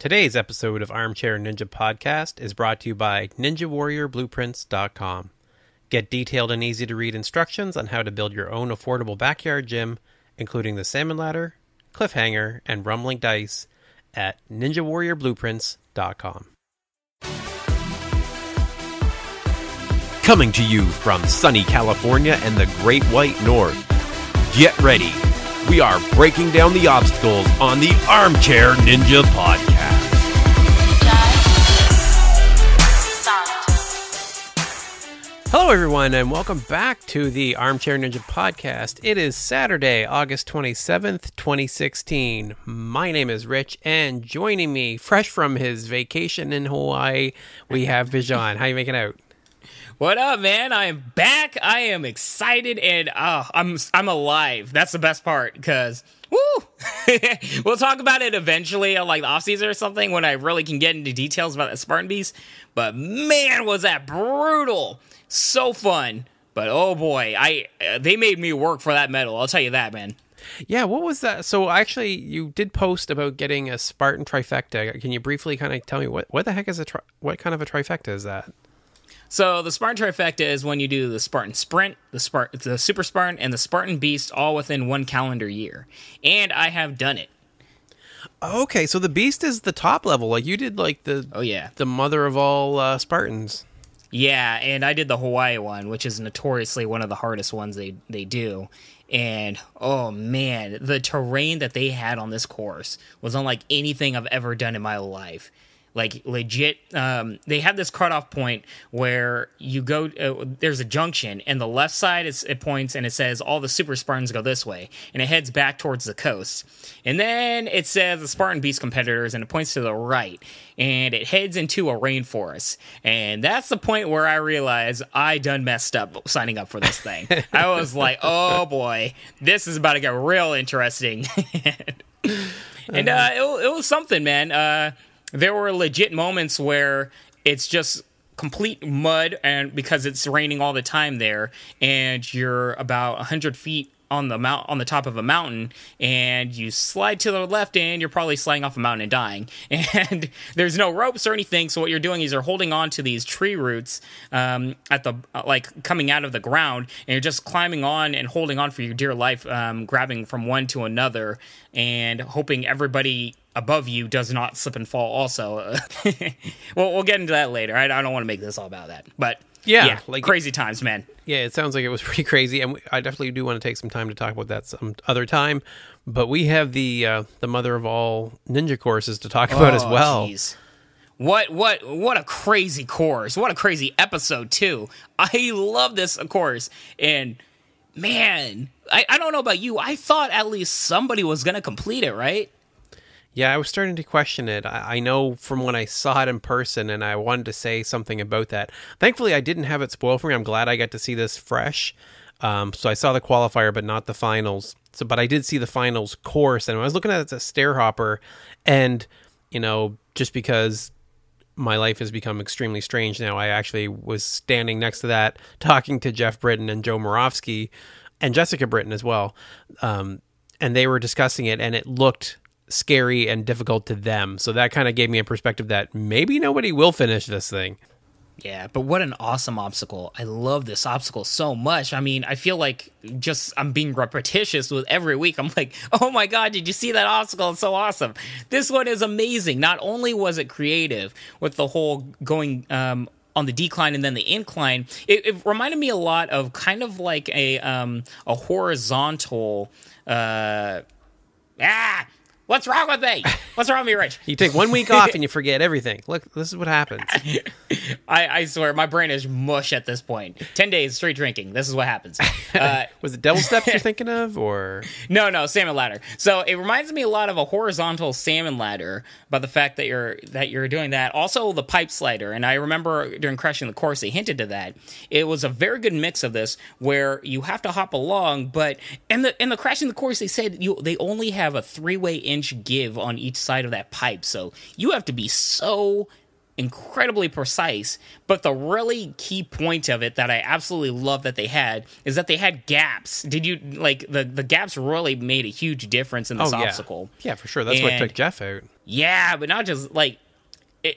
Today's episode of Armchair Ninja Podcast is brought to you by NinjaWarriorBlueprints.com. Get detailed and easy-to-read instructions on how to build your own affordable backyard gym, including the salmon ladder, cliffhanger, and rumbling dice at NinjaWarriorBlueprints.com. Coming to you from sunny California and the Great White North. Get ready. We are breaking down the obstacles on the Armchair Ninja Podcast. Hello, everyone, and welcome back to the Armchair Ninja Podcast. It is Saturday, August 27th, 2016. My name is Rich, and joining me, fresh from his vacation in Hawaii, we have Bijan. How you making out? What up, man? I am back. I am excited, and I'm alive. That's the best part, because woo! We'll talk about it eventually, like the off season or something, when I really can get into details about the Spartan Beast. But man, was that brutal! So fun, but oh boy, they made me work for that medal. I'll tell you that, man. Yeah, what was that? So actually, you did post about getting a Spartan trifecta. Can you briefly kind of tell me what the heck is what kind of a trifecta is that? So the Spartan trifecta is when you do the Spartan Sprint, the Super Spartan, and the Spartan Beast all within one calendar year. And I have done it. Okay, so the Beast is the top level. Like you did, like the mother of all Spartans. Yeah, and I did the Hawaii one, which is notoriously one of the hardest ones they do. And, oh man, the terrain that they had on this course was unlike anything I've ever done in my life. Like, legit, they had this cutoff point where you go, there's a junction, and the left side, it points, and it says all the Super Spartans go this way, and it heads back towards the coast. And then it says the Spartan Beast competitors, and it points to the right, and it heads into a rainforest. And that's the point where I realized I done messed up signing up for this thing. I was like, oh boy, this is about to get real interesting. And it was something, man. There were legit moments where it's just complete mud, and because it's raining all the time there, and you're about 100 feet on the top of a mountain, and you slide to the left, and you're probably sliding off a mountain and dying. And there's no ropes or anything, so what you're doing is you're holding on to these tree roots at the coming out of the ground, and you're just climbing on and holding on for your dear life, grabbing from one to another, and hoping everybody above you does not slip and fall also. Well, we'll get into that later. I don't want to make this all about that. But yeah, like crazy times, man. Yeah, it sounds like it was pretty crazy, and I definitely do want to take some time to talk about that some other time. But we have the mother of all ninja courses to talk about as well. Geez. What a crazy course. What a crazy episode, too. I love this course, and man, I don't know about you. I thought at least somebody was going to complete it, right? Yeah, I was starting to question it. I know from when I saw it in person, and I wanted to say something about that. Thankfully, I didn't have it spoiled for me. I'm glad I got to see this fresh. So I saw the qualifier, but not the finals. But I did see the finals course, and I was looking at it as a Stair Hopper, and, just because my life has become extremely strange now, I actually was standing next to that, talking to Jeff Britton and Joe Moravsky, and Jessica Britton as well. And they were discussing it, and it looked scary and difficult to them. So that kind of gave me a perspective that maybe nobody will finish this thing. Yeah, but what an awesome obstacle. I love this obstacle so much. I mean, I feel like I'm being repetitious with every week. I'm like, oh my God, did you see that obstacle? It's so awesome. This one is amazing. Not only was it creative with the whole going on the decline and then the incline, it reminded me a lot of kind of like a horizontal what's wrong with me? What's wrong with me, Rich? You take 1 week off and you forget everything. Look, this is what happens. I swear, my brain is mush at this point. 10 days straight drinking. This is what happens. Was it Devil Steps you're thinking of, or? No, salmon ladder. So it reminds me a lot of a horizontal salmon ladder, by the fact that you're doing that. Also, the pipe slider, and I remember during Crashing the Course, they hinted to that. It was a very good mix of this, where you have to hop along, but in the Crashing the Course, they said they only have a 3-way inch give on each side of that pipe, so you have to be so incredibly precise, but the really key point of it that I absolutely love that they had is that they had gaps. Did you like the gaps really made a huge difference in this obstacle? Yeah, for sure. That's what took Jeff out. Yeah, but not just like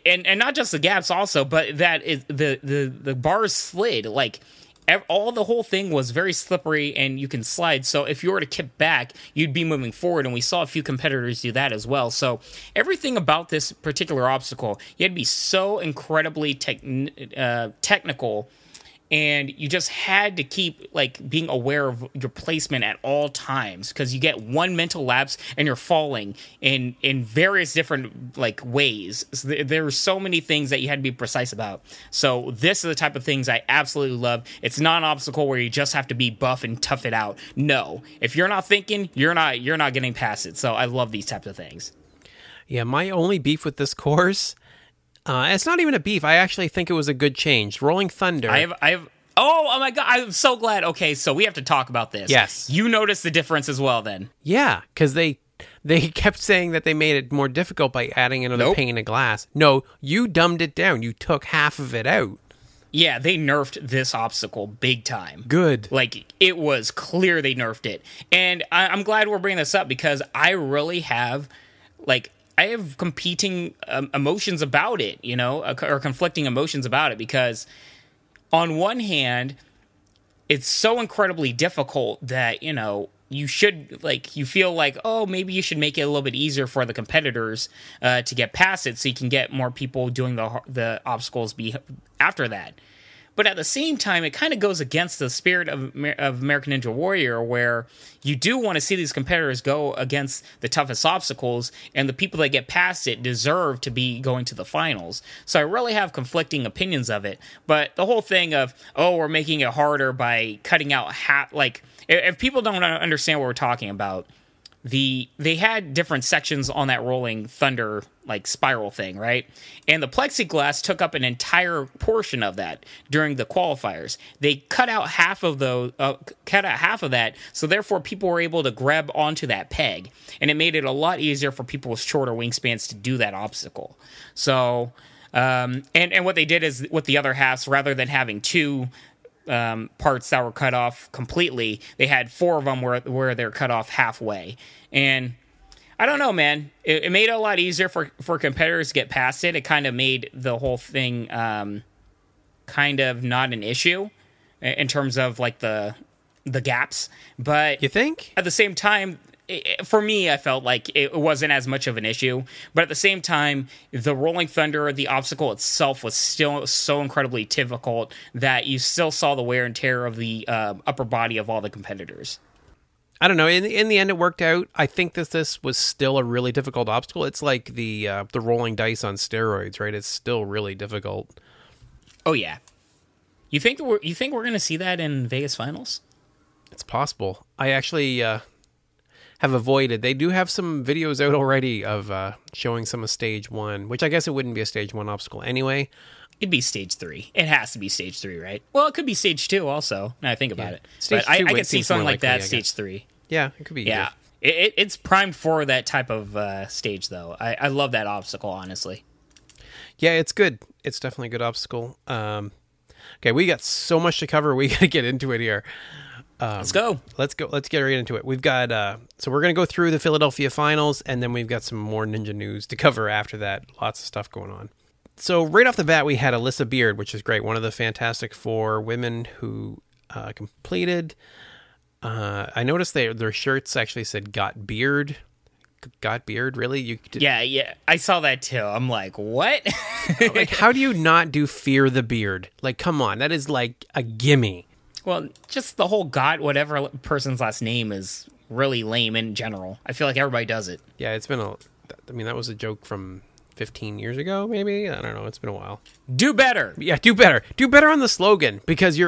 and not just the gaps also, but that is the bars slid like the whole thing was very slippery and you can slide. So if you were to kick back, you'd be moving forward. And we saw a few competitors do that as well. So everything about this particular obstacle, you had to be so incredibly technical. And you just had to keep like being aware of your placement at all times, because you get one mental lapse and you're falling in various different like ways. So there are so many things that you had to be precise about. So this is the type of things I absolutely love. It's not an obstacle where you just have to be buff and tough it out. No, if you're not thinking, you're not getting past it. So I love these types of things. Yeah, my only beef with this course. It's not even a beef. I actually think it was a good change. Rolling Thunder. I have. Oh my God! I'm so glad. Okay, so we have to talk about this. Yes, you noticed the difference as well, then. Yeah, because they kept saying that they made it more difficult by adding another pane of glass. No, you dumbed it down. You took half of it out. Yeah, they nerfed this obstacle big time. Good. Like, it was clear they nerfed it, and I'm glad we're bringing this up because I really have I have competing emotions about it, or conflicting emotions about it, because on one hand, it's so incredibly difficult that, you should, you feel like, oh, maybe you should make it a little bit easier for the competitors to get past it so you can get more people doing the obstacles after that. But at the same time, it kind of goes against the spirit of American Ninja Warrior, where you do want to see these competitors go against the toughest obstacles, and the people that get past it deserve to be going to the finals. So I really have conflicting opinions of it. But the whole thing of, we're making it harder by cutting out if people don't understand what we're talking about, they had different sections on that Rolling Thunder spiral thing, right? And the plexiglass took up an entire portion of that during the qualifiers. They cut out half of that, so therefore people were able to grab onto that peg, and it made it a lot easier for people with shorter wingspans to do that obstacle. So, and what they did is with the other halves, rather than having two parts that were cut off completely, they had four of them where they're cut off halfway. And I don't know, man. It made it a lot easier for competitors to get past it. It kind of made the whole thing kind of not an issue in terms of the gaps. But you think? At the same time, for me, I felt like it wasn't as much of an issue. But at the same time, the Rolling Thunder, the obstacle itself, was still so incredibly difficult that you still saw the wear and tear of the upper body of all the competitors. I don't know. In the end, it worked out. I think that this was still a really difficult obstacle. It's like the rolling dice on steroids, right? It's still really difficult. Oh yeah. You think we're going to see that in Vegas Finals? It's possible. I actually have avoided. They do have some videos out already of showing some of Stage 1, which I guess it wouldn't be a Stage 1 obstacle anyway. It'd be Stage 3. It has to be Stage 3, right? Well, it could be Stage 2 also, now I think about it. Stage but 2 I could see something like likely, that, Stage 3. Yeah, it could be. Yeah, it's primed for that type of stage, though. I love that obstacle, honestly. Yeah, it's good. It's definitely a good obstacle. Okay, we got so much to cover. We got to get into it here. Let's go. Let's get right into it. We've got so we're going to go through the Philadelphia Finals, and then we've got some more Ninja news to cover after that. Lots of stuff going on. So right off the bat, we had Alyssa Beard, which is great. One of the Fantastic Four women who completed. I noticed their shirts actually said "Got Beard." Got beard, really? Yeah. I saw that too. I'm like, what? How do you not do Fear the Beard? Come on, that is like a gimme. Well, just the whole "got" whatever person's last name is really lame in general. I feel like everybody does it. Yeah, it's been that was a joke from 15 years ago, maybe? I don't know. It's been a while. Do better. Yeah, do better. Do better on the slogan, because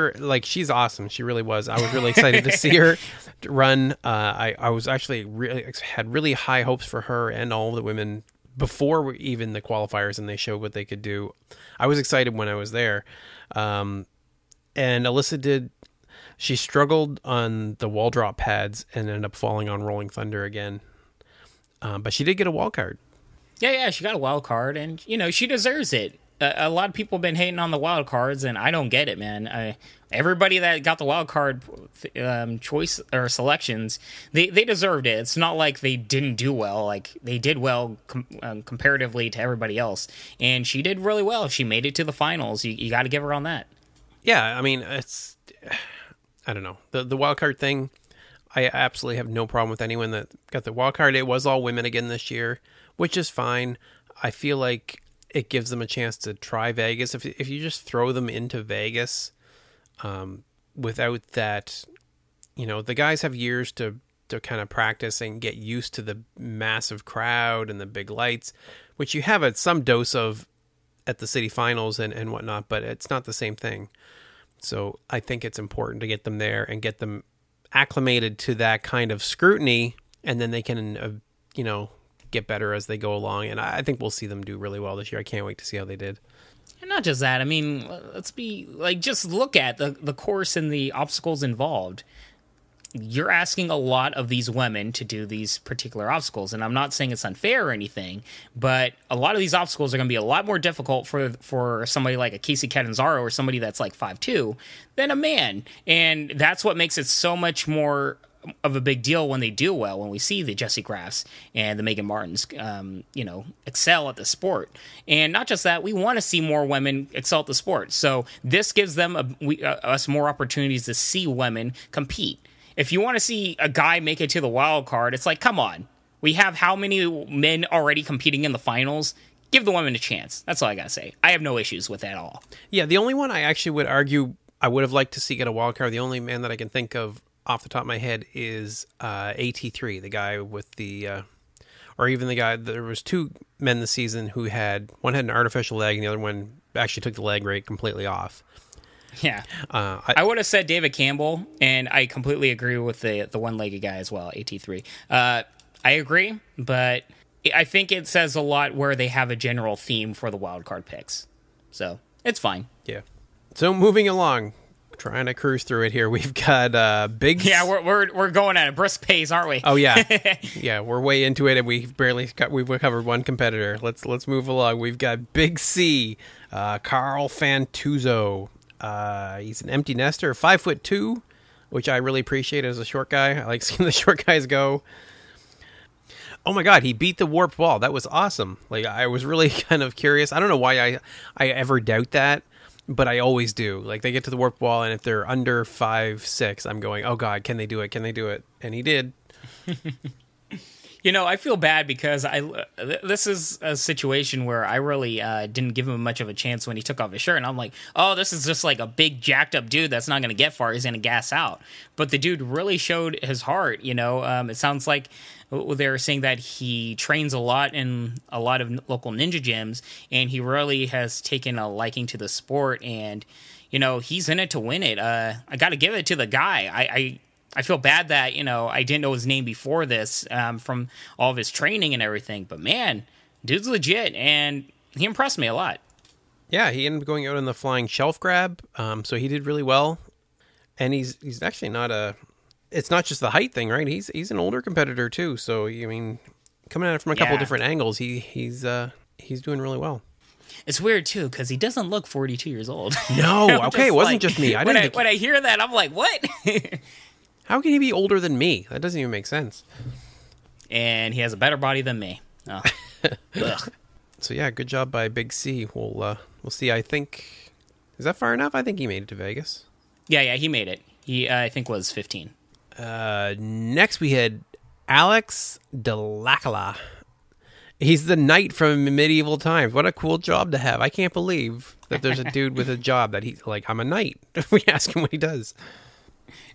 she's awesome. She really was. I was really excited to see her run. I was actually had really high hopes for her and all the women before even the qualifiers, and they showed what they could do. I was excited when I was there. And Alyssa she struggled on the wall drop pads and ended up falling on Rolling Thunder again. But she did get a wild card. Yeah, she got a wild card, and, she deserves it. a lot of people have been hating on the wild cards, and I don't get it, man. Everybody that got the wild card choice or selections, they deserved it. It's not like they didn't do well. Like, they did well comparatively to everybody else, and she did really well. She made it to the finals. You got to give her on that. Yeah, I mean, I don't know. The wild card thing, I absolutely have no problem with anyone that got the wild card. It was all women again this year, which is fine. I feel like it gives them a chance to try Vegas. If you just throw them into Vegas without that, the guys have years to kind of practice and get used to the massive crowd and the big lights, which you have some dose of at the city finals and whatnot, but it's not the same thing. So I think it's important to get them there and get them acclimated to that kind of scrutiny, and then they can, get better as they go along. And I think we'll see them do really well this year. I can't wait to see how they did. And not just that. I mean, let's be like, just look at the course and the obstacles involved. You're asking a lot of these women to do these particular obstacles, and I'm not saying it's unfair or anything, but a lot of these obstacles are going to be a lot more difficult for somebody like a Casey Catanzaro or somebody that's like 5'2" than a man, and that's what makes it so much more of a big deal when they do well, when we see the Jessie Grafs and the Megan Martins, excel at the sport. And not just that, we want to see more women excel at the sport. So this gives them us more opportunities to see women compete. If you want to see a guy make it to the wild card, it's like, come on. We have how many men already competing in the finals? Give the women a chance. That's all I got to say. I have no issues with that at all. Yeah, the only one I actually would argue I would have liked to see get a wild card, the only man that I can think of off the top of my head is AT3, the guy with or even the guy, there was two men this season who one had an artificial leg and the other one actually took the leg right completely off. Yeah. I would have said David Campbell, and I completely agree with the one-legged guy as well, AT3. I agree, but I think it says a lot where they have a general theme for the wild card picks. So, it's fine. Yeah. So, moving along. Trying to cruise through it here. We've got big. Yeah, we're going at a brisk pace, aren't we? Oh yeah, yeah. We're way into it, and we've covered one competitor. Let's move along. We've got Big C, Carl Fantuzzo. He's an empty nester, 5'2", which I really appreciate as a short guy. I like seeing the short guys go. Oh my God, he beat the warped wall. That was awesome. Like, I was really kind of curious. I don't know why I ever doubt that. But I always do. Like, they get to the warp wall, and if they're under 5'6", I'm going, oh God, can they do it? Can they do it? And he did. I feel bad because this is a situation where I really didn't give him much of a chance when he took off his shirt. And I'm like, oh, this is just like a big jacked up dude that's not going to get far. He's going to gas out. But the dude really showed his heart, It sounds like they were saying that he trains a lot in a lot of local ninja gyms, and he really has taken a liking to the sport. And, he's in it to win it. I got to give it to the guy. I feel bad that, I didn't know his name before this from all of his training and everything. But, man, dude's legit, and he impressed me a lot. Yeah, he ended up going out on the flying shelf grab, so he did really well. And he's actually not it's not just the height thing, right? He's an older competitor, too. So, I mean, coming at it from a couple different angles, he's doing really well. It's weird, too, because he doesn't look 42 years old. No, okay, it wasn't just me. When I hear that, I'm like, what? How can he be older than me? That doesn't even make sense. And he has a better body than me. Oh. So yeah, good job by Big C. We'll see. I think, is that far enough? I think he made it to Vegas. Yeah, he made it. He I think was 15. Next we had Alex Delacala. He's the knight from medieval times. What a cool job to have. I can't believe that there's a dude with a job that he's like, I'm a knight. We ask him what he does.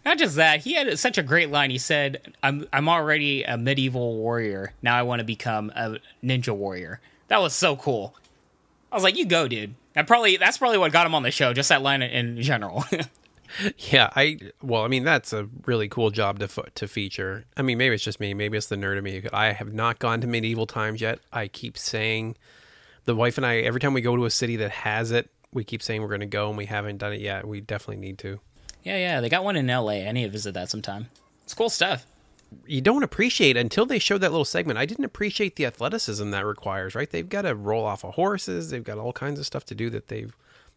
Not just that, he had such a great line. He said, I'm already a medieval warrior. Now I want to become a ninja warrior. That was so cool. I was like, you go, dude. That's probably what got him on the show, just that line in general. Yeah, that's a really cool job to feature. I mean, maybe it's just me. Maybe it's the nerd of me. I have not gone to medieval times yet. I keep saying, the wife and I, every time we go to a city that has it, we keep saying we're going to go, and we haven't done it yet. We definitely need to. Yeah, they got one in LA. I need to visit that sometime. It's cool stuff. you don't appreciate until they showed that little segment. I didn't appreciate the athleticism that requires, right? They've got to roll off of horses. They've got all kinds of stuff to do that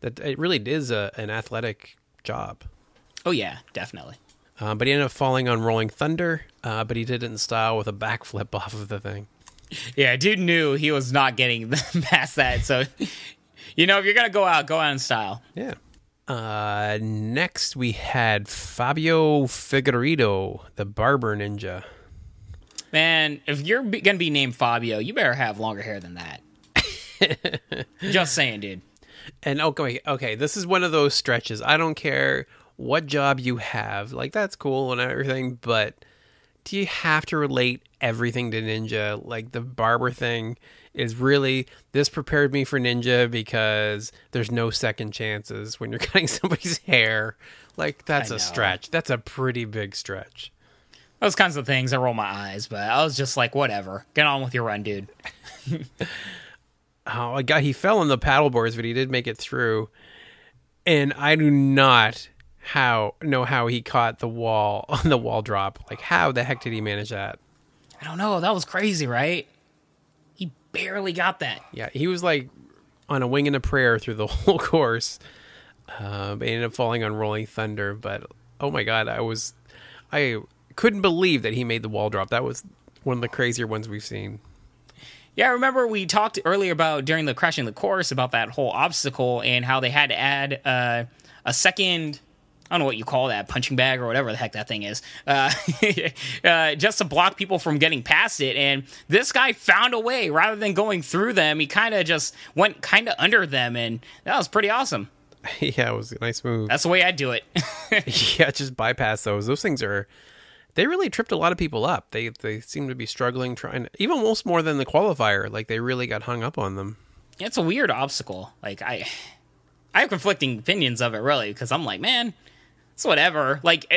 it really is an athletic job. Oh, yeah, definitely. But he ended up falling on Rolling Thunder, but he did it in style with a backflip off of the thing. Yeah, dude knew he was not getting past that. So, you know, if you're going to go out in style. Yeah. Next, we had Fabio Figueiredo, the Barber Ninja. Man, if you're going to be named Fabio, you better have longer hair than that. Just saying, dude. And okay, this is one of those stretches. I don't care what job you have. Like, that's cool and everything, but do you have to relate everything to Ninja? Like, the barber thing is really, this prepared me for Ninja because there's no second chances when you're cutting somebody's hair. Like, that's a stretch. That's a pretty big stretch. Those kinds of things, I roll my eyes, but I was just like, whatever. Get on with your run, dude. Oh, my God, he fell on the paddle boards, but he did make it through. And I do not know how he caught the wall on the wall drop. Like, how the heck did he manage that? I don't know. That was crazy, right? He barely got that. Yeah, he was like on a wing and a prayer through the whole course. But he ended up falling on Rolling Thunder. But, oh my God, I couldn't believe that he made the wall drop. That was one of the crazier ones we've seen. Yeah, I remember we talked earlier about, during the crashing the course, about that whole obstacle and how they had to add a second, I don't know what you call that, punching bag or whatever the heck that thing is, just to block people from getting past it. And this guy found a way. Rather than going through them, he kind of just went kind of under them, and that was pretty awesome. Yeah, it was a nice move. That's the way I'd do it. Yeah, just bypass those. Those things they really tripped a lot of people up. They seem to be struggling, trying, even almost more than the qualifier. Like, they really got hung up on them. It's a weird obstacle. Like, I have conflicting opinions of it, really, because I'm like, man, it's whatever. Like,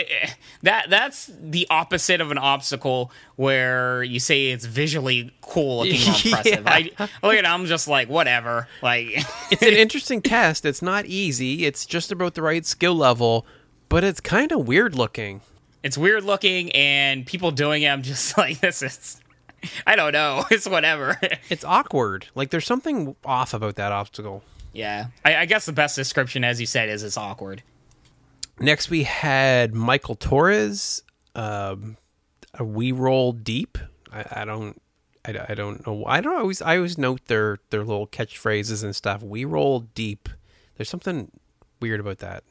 that's the opposite of an obstacle where you say it's visually cool looking or impressive. Yeah. I look at it, I'm just like, whatever. Like, it's an interesting test. It's not easy. It's just about the right skill level, but it's kind of weird looking. It's weird looking, and people doing it, I'm just like, this is, I don't know. It's whatever. It's awkward. Like, there's something off about that obstacle. Yeah. I guess the best description, as you said, is it's awkward. Next, we had Michael Torres, a We Roll Deep. I don't know. I always note their little catchphrases and stuff. We Roll Deep. There's something weird about that.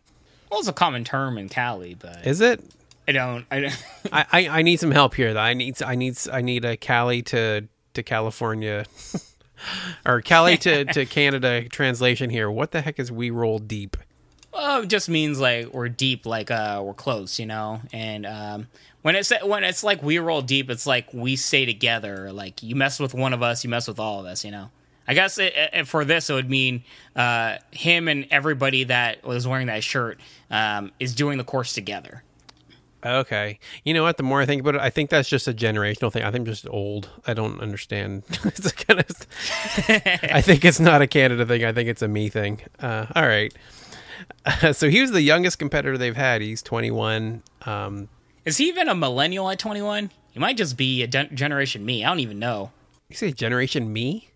Well, it's a common term in Cali, but is it? I don't. I need some help here. Though. I need a Cali to California, or Cali to Canada translation here. What the heck is We Roll Deep? Well, it just means like we're deep, like we're close, you know. And when it's like we roll deep, it's like we stay together. Like, you mess with one of us, you mess with all of us, you know. I guess for this, it would mean him and everybody that was wearing that shirt is doing the course together. Okay. You know what? The more I think about it, I think that's just a generational thing. I think I'm just old. I don't understand. It's kind of, I think it's not a Canada thing. I think it's a me thing. All right. So he was the youngest competitor they've had. He's 21. Is he even a millennial at 21? He might just be a generation me. I don't even know. You say generation me?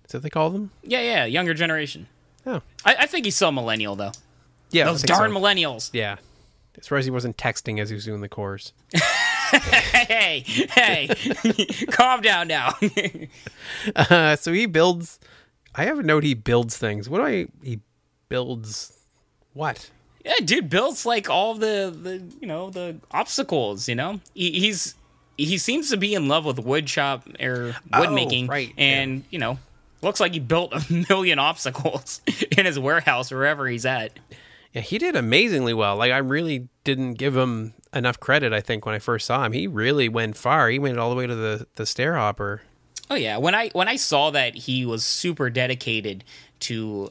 Is that what they call them? Yeah, younger generation. Oh. I think he's still a millennial, though. Yeah. Those darn millennials. Yeah. As far as he wasn't texting as he was doing the course. Hey, calm down now. So he builds, I have a note he builds things. He builds what? Yeah, dude builds like all the the obstacles, you know? He seems to be in love with wood shop or wood making. Right. And, you know, looks like he built 1 million obstacles in his warehouse or wherever he's at. Yeah, he did amazingly well. Like, I really didn't give him enough credit, I think, when I first saw him. He really went far. He went all the way to the Stair Hopper. Oh, yeah. When I saw that he was super dedicated to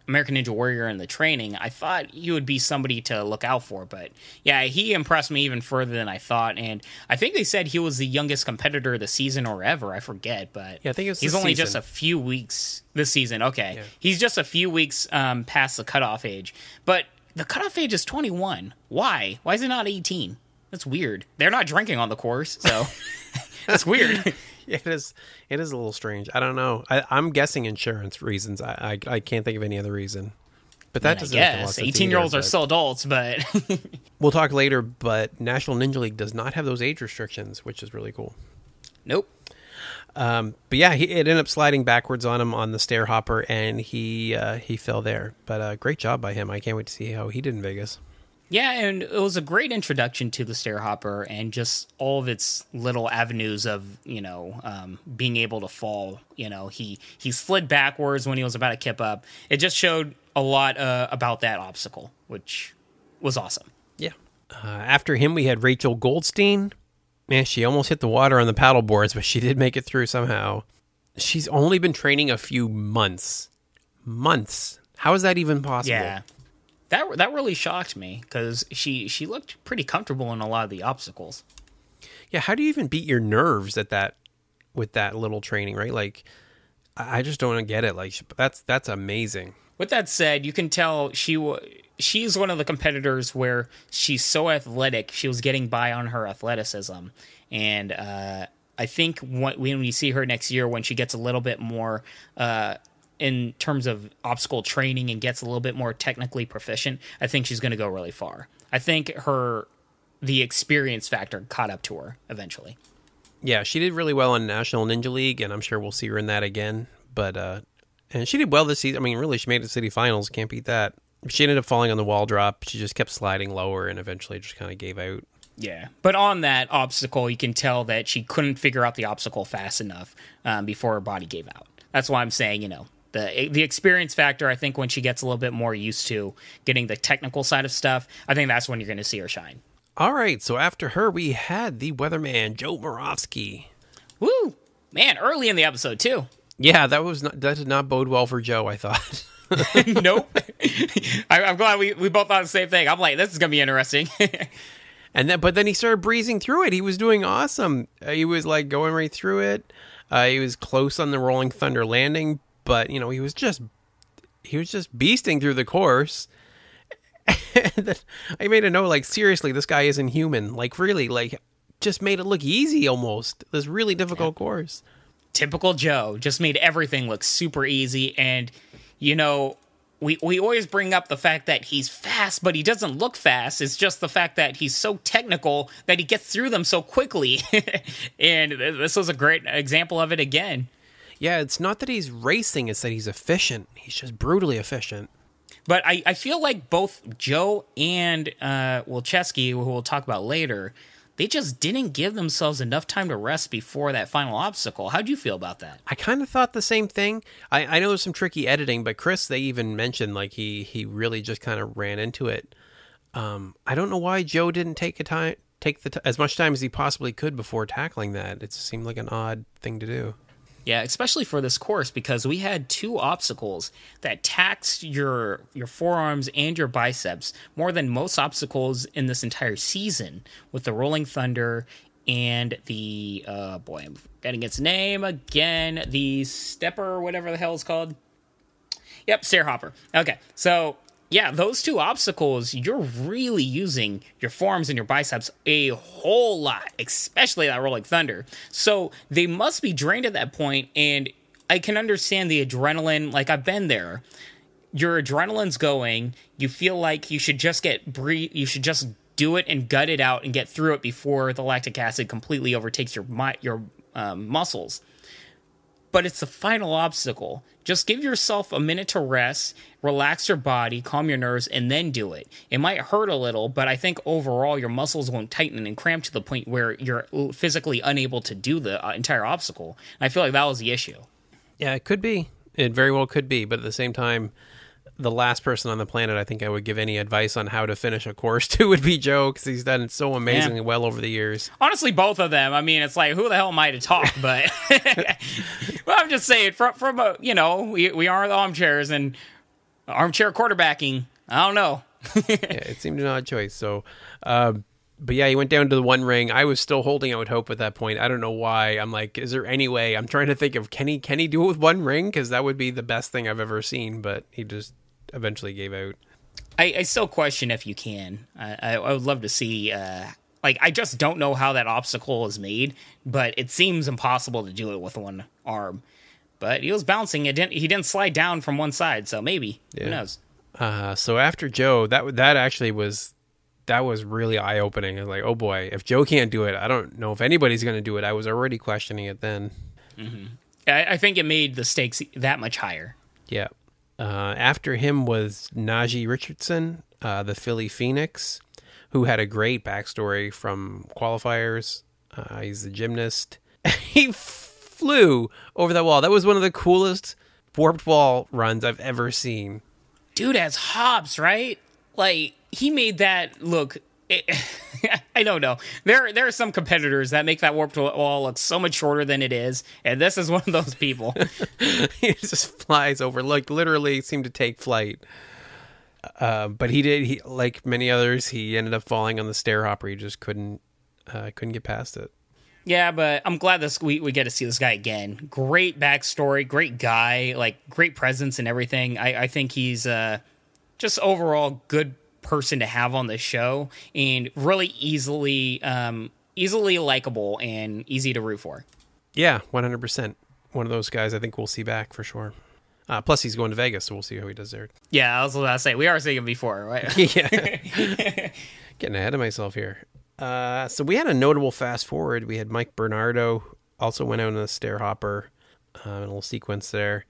American Ninja Warrior and the training, I thought he would be somebody to look out for. But, yeah, he impressed me even further than I thought. And I think they said he was the youngest competitor of the season or ever. I forget. But yeah, I think it was he's only just a few weeks this season. Okay. Yeah. He's just a few weeks past the cutoff age. But the cutoff age is 21. Why? Why is it not 18? That's weird. They're not drinking on the course, so that's weird. It is a little strange. I don't know. I'm guessing insurance reasons. I can't think of any other reason. But that doesn't make a lot of sense 18-year-olds either, are still adults, but we'll talk later, but National Ninja League does not have those age restrictions, which is really cool. nope. But yeah, it ended up sliding backwards on him on the Stair Hopper, and he fell there. But great job by him. I can't wait to see how he did in Vegas. Yeah, and it was a great introduction to the Stair Hopper and just all of its little avenues of, being able to fall. He slid backwards when he was about to kip up. It just showed a lot about that obstacle, which was awesome. Yeah. After him, we had Rachel Goldstein. Man, she almost hit the water on the paddle boards, but she did make it through somehow. She's only been training a few months. How is that even possible? Yeah. That really shocked me because she looked pretty comfortable in a lot of the obstacles. Yeah, how do you even beat your nerves with that little training, right? Like, I just don't get it. Like, that's amazing. With that said, you can tell she's one of the competitors where she's so athletic. She was getting by on her athleticism, and I think when we see her next year, when she gets a little bit more in terms of obstacle training and gets a little bit more technically proficient, I think she's going to go really far. I think the experience factor caught up to her eventually. Yeah, she did really well in National Ninja League, and I'm sure we'll see her in that again. But and she did well this season. I mean, really, she made it to city finals. Can't beat that. She ended up falling on the wall drop. She just kept sliding lower and eventually just kind of gave out. Yeah, but on that obstacle, you can tell that she couldn't figure out the obstacle fast enough before her body gave out. That's why I'm saying, the experience factor, I think when she gets a little bit more used to getting the technical side of stuff, I think that's when you're going to see her shine. All right, so after her, we had the weatherman, Joe Moravsky. Woo! Man, early in the episode, too. Yeah, that did not bode well for Joe, I thought. Nope. I'm glad we both thought the same thing. I'm like, this is going to be interesting. But then he started breezing through it. He was doing awesome. He was like going right through it. He was close on the Rolling Thunder landing, but he was just beasting through the course. And I made a note, like, seriously, this guy isn't human. Like, really, like, just made it look easy almost. This really difficult course. Typical Joe. Just made everything look super easy. And, we always bring up the fact that he's fast, but he doesn't look fast. It's just the fact that he's so technical that he gets through them so quickly. And this was a great example of it again. Yeah, it's not that he's racing, it's that he's efficient. He's just brutally efficient. But I feel like both Joe and Chesky, who we'll talk about later, they just didn't give themselves enough time to rest before that final obstacle. How'd you feel about that? I kind of thought the same thing. I know there's some tricky editing, but Chris, they even mentioned like he really just kind of ran into it. I don't know why Joe didn't take as much time as he possibly could before tackling that. It seemed like an odd thing to do. Yeah, especially for this course, because we had two obstacles that taxed your forearms and your biceps more than most obstacles in this entire season, with the Rolling Thunder and the, I'm forgetting its name again, the Stepper, whatever the hell it's called. Yep, Stair Hopper. Okay, so yeah, those two obstacles, you're really using your forearms and your biceps a whole lot, especially that Rolling Thunder. So they must be drained at that point, and I can understand the adrenaline. Like, I've been there. Your adrenaline's going. You feel like you should just you should just do it and gut it out and get through it before the lactic acid completely overtakes your muscles. But it's the final obstacle. Just give yourself a minute to rest, relax your body, calm your nerves, and then do it. It might hurt a little, but I think overall your muscles won't tighten and cramp to the point where you're physically unable to do the entire obstacle. And I feel like that was the issue. Yeah, it could be. It very well could be. But at the same time, the last person on the planet I think I would give any advice on how to finish a course to would be Joe, because he's done it so amazingly well over the years. Honestly, both of them. I mean, it's like, who the hell am I to talk? But well, I'm just saying, from we are the armchairs and armchair quarterbacking. I don't know. Yeah, it seemed an odd choice. So, but yeah, he went down to the one ring. I was still holding out hope at that point. I don't know why. I'm like, is there any way? I'm trying to think of, can he do it with one ring? Because that would be the best thing I've ever seen. But he just eventually gave out. I still question if you can. I would love to see like, I just don't know how that obstacle is made, but it seems impossible to do it with one arm. But he was bouncing. He didn't slide down from one side, so maybe. Yeah. Who knows? So after Joe, that actually was really eye-opening. I was like, oh boy, if Joe can't do it, I don't know if anybody's going to do it. I was already questioning it then. Mm-hmm. I think it made the stakes that much higher. Yeah. After him was Najee Richardson, the Philly Phoenix, who had a great backstory from qualifiers. He's a gymnast. He flew over that wall. That was one of the coolest warped wall runs I've ever seen. Dude has hops, right? Like, he made that look... I don't know. There are some competitors that make that warped wall look so much shorter than it is, and this is one of those people. He just flies over, like literally seemed to take flight. But he like many others, he ended up falling on the stair hopper. He just couldn't get past it. Yeah, but I'm glad we get to see this guy again. Great backstory, great guy, like great presence and everything. I think he's just overall good person to have on the show, and really easily likable and easy to root for. Yeah, 100%. One of those guys I think we'll see back for sure. Plus, he's going to Vegas, so we'll see how he does there. Yeah, I was about to say, we are seeing him before, right? Yeah. Getting ahead of myself here. So we had a notable fast forward. We had Mike Bernardo also went out in a stair hopper, a little sequence there.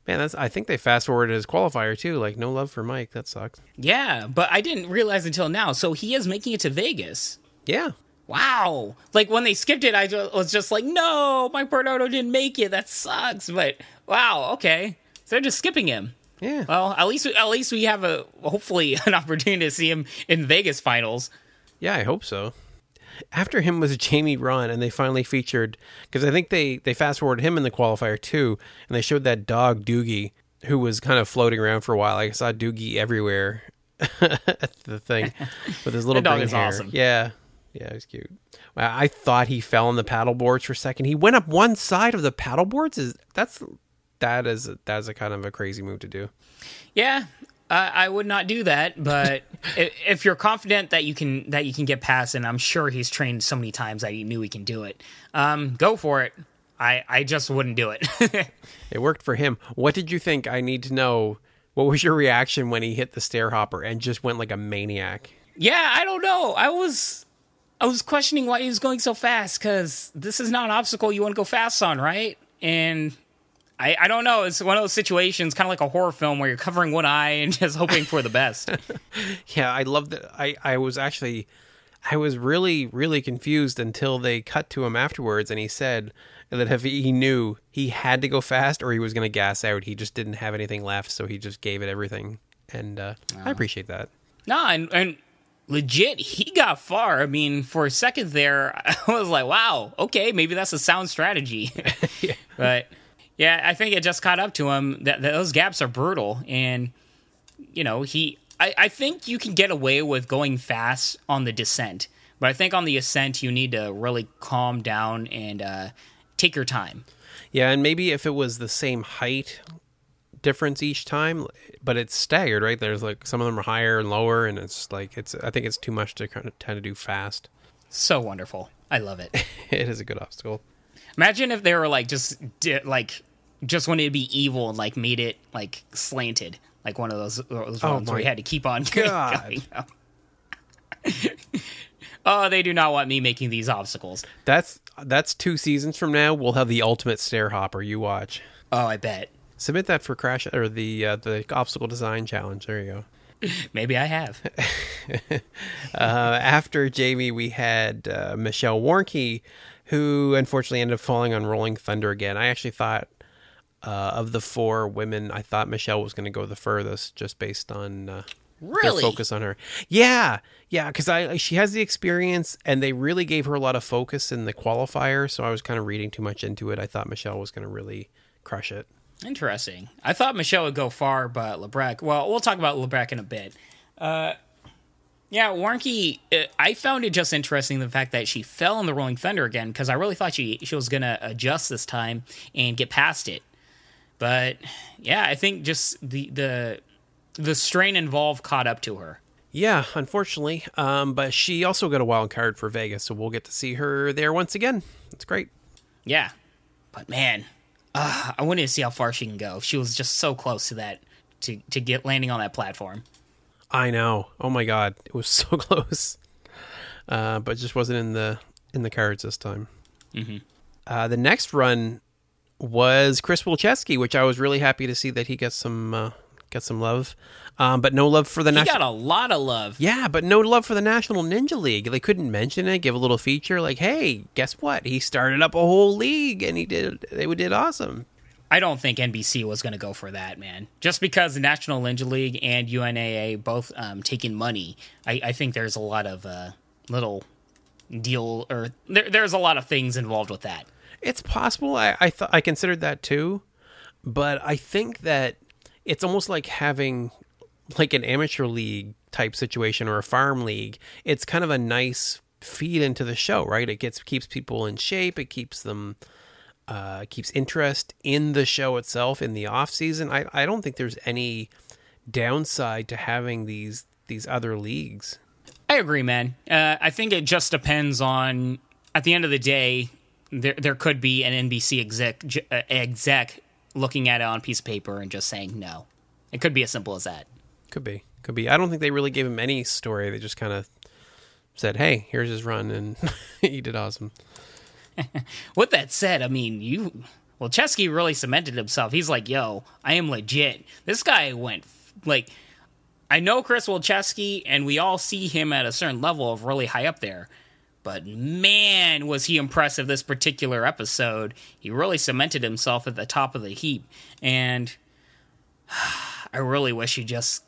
Man, I think they fast forwarded his qualifier too. Like, no love for Mike. That sucks. Yeah, but I didn't realize until now. So he is making it to Vegas. Yeah. Wow. Like, when they skipped it, I was just like, no, Mike Bernardo didn't make it. That sucks. But wow, okay. So they're just skipping him. Yeah. Well, at least we have hopefully an opportunity to see him in Vegas finals. Yeah, I hope so. After him was Jamie Rahn, and they finally featured, because I think they fast forwarded him in the qualifier too, and they showed that dog Doogie, who was kind of floating around for a while. I saw Doogie everywhere at the thing with his little green hair. Awesome. Yeah, it was cute. Wow, I thought he fell on the paddle boards for a second. He went up one side of the paddle boards. That's a kind of a crazy move to do. Yeah. I would not do that, but if you're confident that you can get past, and I'm sure he's trained so many times that he knew he can do it, go for it. I just wouldn't do it. It worked for him. What did you think? I need to know. What was your reaction when he hit the stair hopper and just went like a maniac? Yeah, I don't know. I was questioning why he was going so fast, because this is not an obstacle you want to go fast on, right? And I don't know. It's one of those situations, kind of like a horror film, where you're covering one eye and just hoping for the best. Yeah, I love that. I was really, really confused until they cut to him afterwards, and he said that if he knew he had to go fast or he was going to gas out, he just didn't have anything left, so he just gave it everything. And I appreciate that. No, and legit, he got far. I mean, for a second there, I was like, wow, okay, maybe that's a sound strategy. Yeah. But yeah, I think it just caught up to him. That those gaps are brutal, and you know, I think you can get away with going fast on the descent, but I think on the ascent you need to really calm down and take your time. Yeah, and maybe if it was the same height difference each time, but it's staggered, right? There's like some of them are higher and lower, and it's like I think it's too much to kind of tend to do fast. So wonderful, I love it. It is a good obstacle. Imagine if they were like just wanted to be evil and like made it like slanted, like one of those ones where you had to keep on going. Oh, they do not want me making these obstacles. That's 2 seasons from now. We'll have the ultimate stair hopper. You watch. Oh, I bet. Submit that for Crash or the obstacle design challenge. There you go. Maybe I have. After Jamie, we had Michelle Warnke, who unfortunately ended up falling on Rolling Thunder again. I actually thought of the 4 women, I thought Michelle was going to go the furthest just based on their focus on her. Yeah, because she has the experience, and they really gave her a lot of focus in the qualifier, so I was kind of reading too much into it. I thought Michelle was going to really crush it. Interesting. I thought Michelle would go far, but Lebrec... Well, we'll talk about Lebrec in a bit. Yeah, Warnke, I found it just interesting, the fact that she fell on the Rolling Thunder again, because I really thought she was going to adjust this time and get past it. But, yeah, I think just the strain involved caught up to her. Yeah, unfortunately. But she also got a wild card for Vegas, so we'll get to see her there once again. It's great. Yeah. But man, I wanted to see how far she can go. She was just so close to that, to get landing on that platform. I know. Oh my God, it was so close. But just wasn't in the cards this time. The next run was Chris Wilczewski, which I was really happy to see that he got some love. But no love for the He got a lot of love. Yeah, but no love for the National Ninja League. They couldn't mention it, give a little feature like, hey, guess what? He started up a whole league, and they did awesome. I don't think NBC was going to go for that, man. Just because the National Ninja League and UNAA both taking money, I think there's a lot of little deal, or there's a lot of things involved with that. It's possible. I considered that too, but I think that it's almost like having like an amateur league type situation or a farm league. It's kind of a nice feed into the show, right? It keeps people in shape. It keeps them keeps interest in the show itself in the off season. I don't think there's any downside to having these other leagues. I agree, man. I think it just depends on, at the end of the day, there could be an NBC exec looking at it on a piece of paper and just saying no. It could be as simple as that. Could be. I don't think they really gave him any story. They just kind of said, hey, here's his run, and he did awesome. With that said, I mean, Chesky really cemented himself. He's like, yo, I am legit. This guy went, like, I know Chris Wilczewski, and we all see him at a certain level of really high up there. But man, was he impressive this particular episode. He really cemented himself at the top of the heap. And I really wish he just,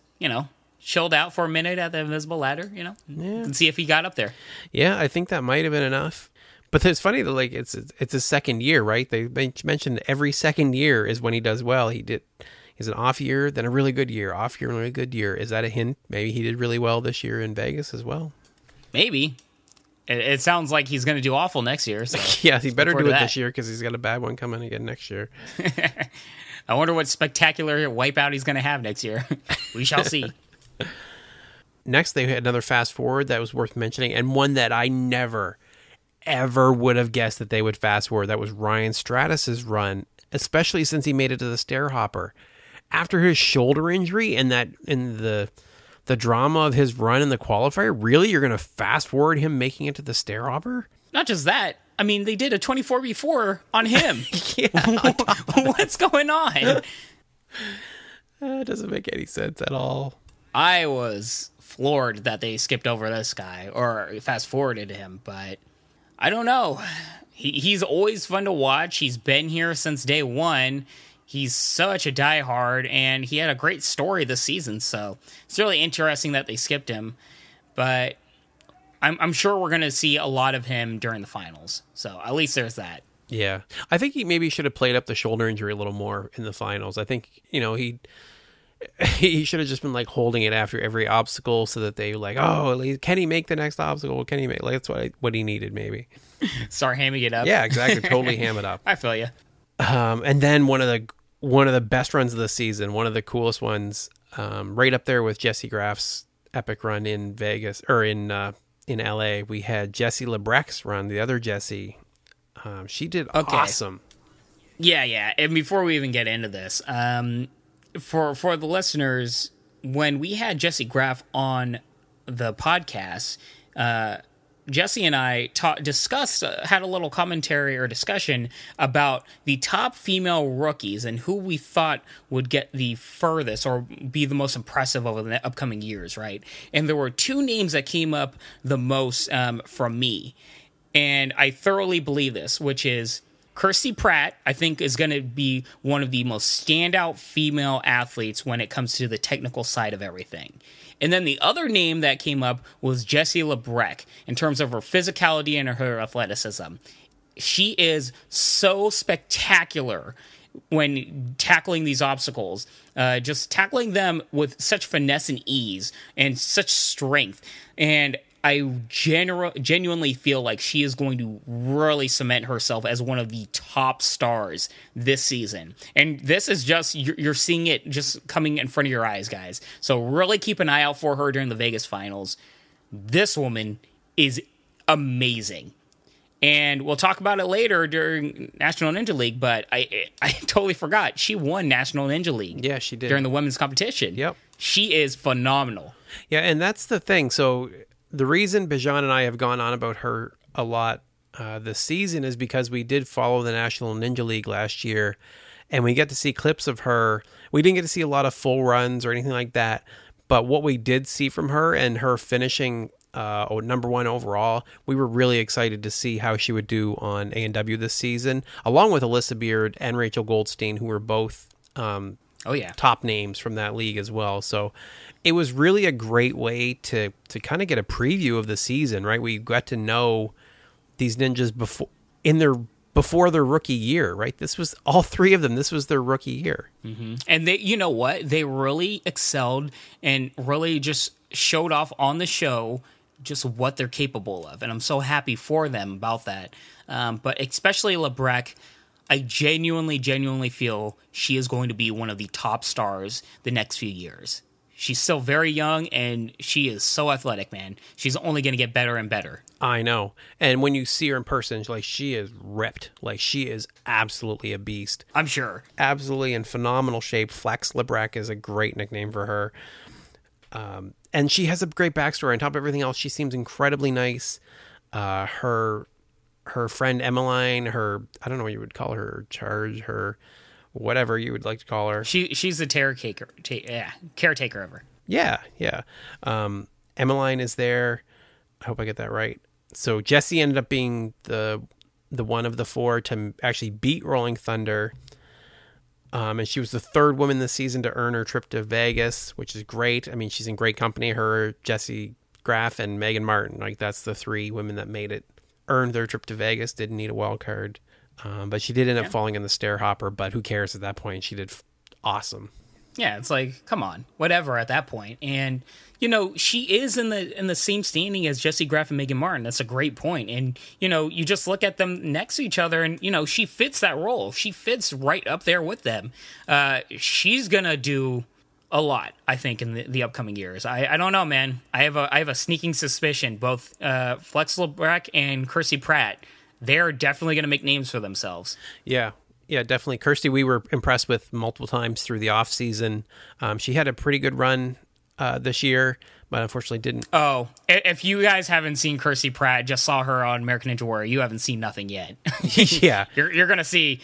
chilled out for a minute at the invisible ladder, and see if he got up there. Yeah, I think that might have been enough. But it's funny that, like, it's his second year, right? They mentioned every second year is when he does well. He's an off year, then a really good year, off year, and a really good year. Is that a hint? Maybe he did really well this year in Vegas as well. Maybe. It sounds like he's going to do awful next year. So yeah, he better do it this year because he's got a bad one coming again next year. I wonder what spectacular wipeout he's going to have next year. We shall see. Next, they had another fast forward that was worth mentioning, and one that I never, ever would have guessed that they would fast forward. That was Ryan Stratis' run, especially since he made it to the Stair Hopper. After his shoulder injury and the drama of his run in the qualifier, really? You're going to fast forward him making it to the Stair Hopper? Not just that. I mean, they did a 24x4 on him. What's going on? It doesn't make any sense at all. I was floored that they skipped over this guy or fast forwarded him, but I don't know. He's always fun to watch. He's been here since day one. He's such a diehard, and he had a great story this season, so it's really interesting that they skipped him. But I'm sure we're going to see a lot of him during the finals, so at least there's that. Yeah. I think he maybe should have played up the shoulder injury a little more in the finals. I think, he should have just been like holding it after every obstacle so that they like, oh, can he make the next obstacle? Can he make, like, that's what he needed maybe. Start hamming it up. Yeah, exactly. Totally ham it up. I feel you. And then one of the best runs of the season, one of the coolest ones, right up there with Jesse Graff's epic run in Vegas or in LA. We had Jessie Lebrec's run, the other Jessie. She did awesome. Yeah. And before we even get into this, for the listeners, when we had Jessie Graff on the podcast, Jesse and I discussed, had a little commentary or discussion about the top female rookies and who we thought would get the furthest or be the most impressive over the upcoming years, right? And there were two names that came up the most from me. And I thoroughly believe this, which is Kirstie Pratt, I think, is going to be one of the most standout female athletes when it comes to the technical side of everything. And then the other name that came up was Jessie Lebrec in terms of her physicality and her athleticism. She is so spectacular when tackling these obstacles, just tackling them with such finesse and ease and such strength. And genuinely feel like she is going to really cement herself as one of the top stars this season. And this is just, you're seeing it just coming in front of your eyes, guys. So really keep an eye out for her during the Vegas finals. This woman is amazing. And we'll talk about it later during National Ninja League, but I totally forgot. She won National Ninja League. Yeah, she did. During the women's competition. Yep. She is phenomenal. Yeah, and that's the thing. So the reason Bijan and I have gone on about her a lot this season is because we did follow the National Ninja League last year, and we get to see clips of her. We didn't get to see a lot of full runs or anything like that, but what we did see from her and her finishing number one overall, we were really excited to see how she would do on ANW this season, along with Alyssa Beard and Rachel Goldstein, who were both top names from that league as well. So it was really a great way to kind of get a preview of the season, right? We got to know these ninjas before their rookie year, right? This was all three of them. This was their rookie year. Mm-hmm. And they, you know what? They really excelled and really just showed off on the show just what they're capable of. And I'm so happy for them about that. But especially Lebrec, I genuinely feel she is going to be one of the top stars the next few years. She's still very young, and she is so athletic, man. She's only going to get better and better. I know. And when you see her in person, like, she is ripped. Like, she is absolutely a beast. I'm sure. Absolutely in phenomenal shape. Flex Lebrec is a great nickname for her. And she has a great backstory. On top of everything else, she seems incredibly nice. Her friend Emmeline, I don't know what you would call her, her whatever you would like to call her. She's the caretaker of her. Yeah. Emmeline is there. I hope I get that right. So Jessie ended up being the one of the four to actually beat Rolling Thunder. And she was the third woman this season to earn her trip to Vegas, which is great. I mean, she's in great company. Her, Jessie Graff, and Megan Martin. Like, that's the three women that earned their trip to Vegas, didn't need a wild card. But she did end up falling in the Stair Hopper, but who cares at that point? She did awesome. Yeah, it's like, come on, whatever at that point. And, you know, she is in the same standing as Jessie Graff and Megan Martin. That's a great point. And, you know, you just look at them next to each other and, you know, she fits that role. She fits right up there with them. She's going to do a lot, I think, in the upcoming years. I don't know, man. I have a sneaking suspicion both Flex Lebrec and Kirstie Pratt, they're definitely going to make names for themselves. Yeah, definitely. Kirstie, we were impressed with multiple times through the off season. She had a pretty good run this year, but unfortunately didn't. Oh, if you guys haven't seen Kirstie Pratt, just saw her on American Ninja Warrior, you haven't seen nothing yet. Yeah, you're gonna see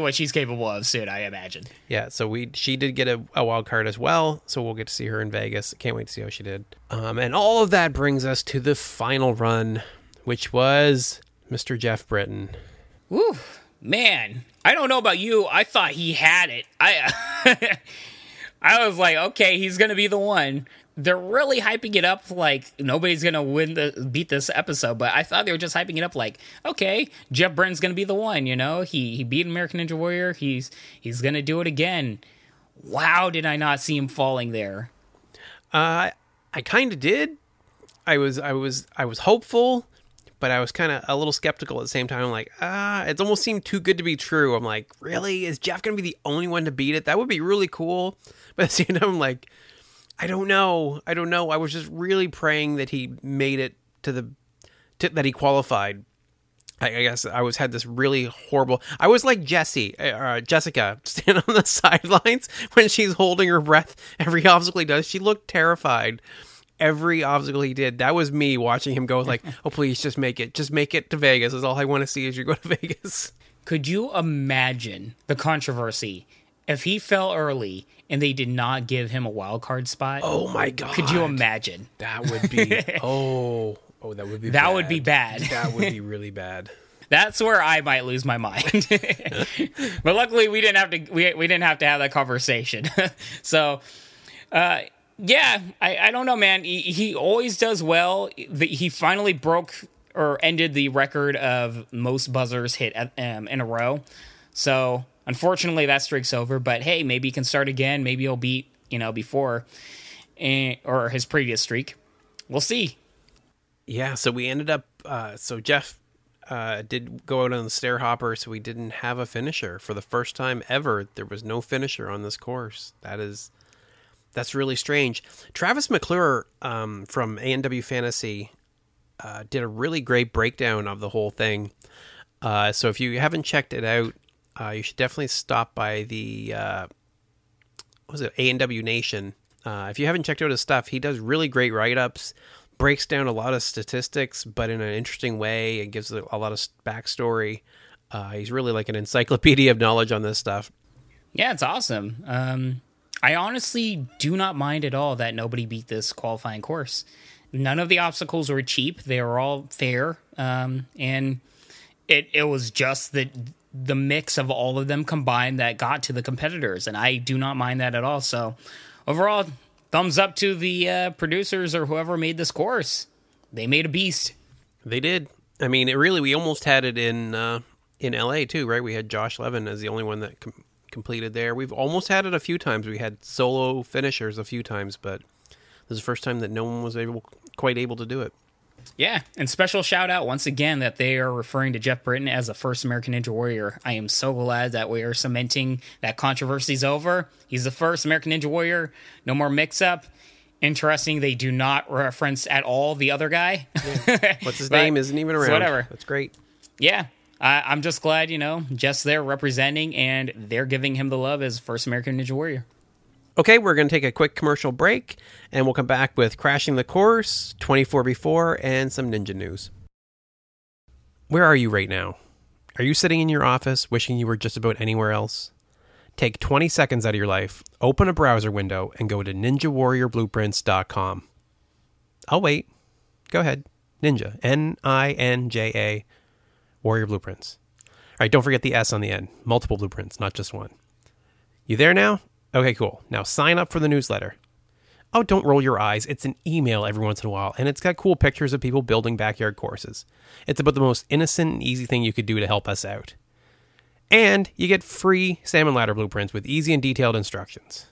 what she's capable of soon, I imagine. Yeah, so she did get a wild card as well, so we'll get to see her in Vegas. Can't wait to see how she did. And all of that brings us to the final run, which was Mr. Jeff Britton. Woo, man. I don't know about you. I thought he had it. I was like, okay, he's going to be the one. They're really hyping it up like nobody's going to beat this episode, but I thought they were just hyping it up like, okay, Jeff Britton's going to be the one, you know? He beat American Ninja Warrior. He's going to do it again. Wow, did I not see him falling there? I kind of did. I was hopeful, but I was kind of a little skeptical at the same time. I'm like, it almost seemed too good to be true. I'm like, really? Is Jeff going to be the only one to beat it? That would be really cool. But at the same time, I'm like, I don't know. I was just really praying that he made it that he qualified. I guess I had this really horrible. I was like Jessica, stand on the sidelines when she's holding her breath every obstacle he does. She looked terrified. Every obstacle he did, that was me watching him go like, oh, please just make it to Vegas. Is all I want to see as you go to Vegas. Could you imagine the controversy if he fell early and they did not give him a wild card spot? Oh my God. Could you imagine? That would be, that would be bad. That would be bad. That would be really bad. That's where I might lose my mind. But luckily we didn't have to have that conversation. So, yeah, I don't know, man. He always does well. He finally broke or ended the record of most buzzers hit in a row. So, unfortunately, that streak's over. But, hey, maybe he can start again. Maybe he'll beat, before or his previous streak. We'll see. Yeah, so we ended up, so Jeff did go out on the Stair Hopper, so we didn't have a finisher. For the first time ever, there was no finisher on this course. That's really strange. Travis McClure from ANW Fantasy did a really great breakdown of the whole thing. So if you haven't checked it out, you should definitely stop by the what was it, ANW Nation. If you haven't checked out his stuff, he does really great write-ups, breaks down a lot of statistics, but in an interesting way, and gives a lot of backstory. He's really like an encyclopedia of knowledge on this stuff. Yeah, it's awesome. I honestly do not mind at all that nobody beat this qualifying course. None of the obstacles were cheap. They were all fair. And it was just the mix of all of them combined that got to the competitors. And I do not mind that at all. So overall, thumbs up to the producers or whoever made this course. They made a beast. They did. I mean, we almost had it in LA too, right? We had Josh Levin as the only one that completed there. We've almost had it a few times. We had solo finishers a few times, but this is the first time that no one was quite able to do it. Yeah, and special shout out once again that they are referring to Jeff Britton as the first American Ninja Warrior. I am so glad that we are cementing that controversy's over. He's the first American Ninja Warrior. No more mix-up. Interesting, they do not reference at all the other guy. Yeah. What's his name? Isn't even around. Whatever. That's great. Yeah. I'm just glad, Jeff's there representing, and they're giving him the love as first American Ninja Warrior. Okay, we're going to take a quick commercial break, and we'll come back with Crashing the Course, 24 Before, and some ninja news. Where are you right now? Are you sitting in your office wishing you were just about anywhere else? Take 20 seconds out of your life, open a browser window, and go to ninjawarriorblueprints.com. I'll wait. Go ahead. Ninja. Ninja. Warrior Blueprints. All right, don't forget the S on the end. Multiple blueprints, not just one. You there now? Okay, cool. Now sign up for the newsletter. Oh, don't roll your eyes. It's an email every once in a while, and it's got cool pictures of people building backyard courses. It's about the most innocent and easy thing you could do to help us out. And you get free salmon ladder blueprints with easy and detailed instructions.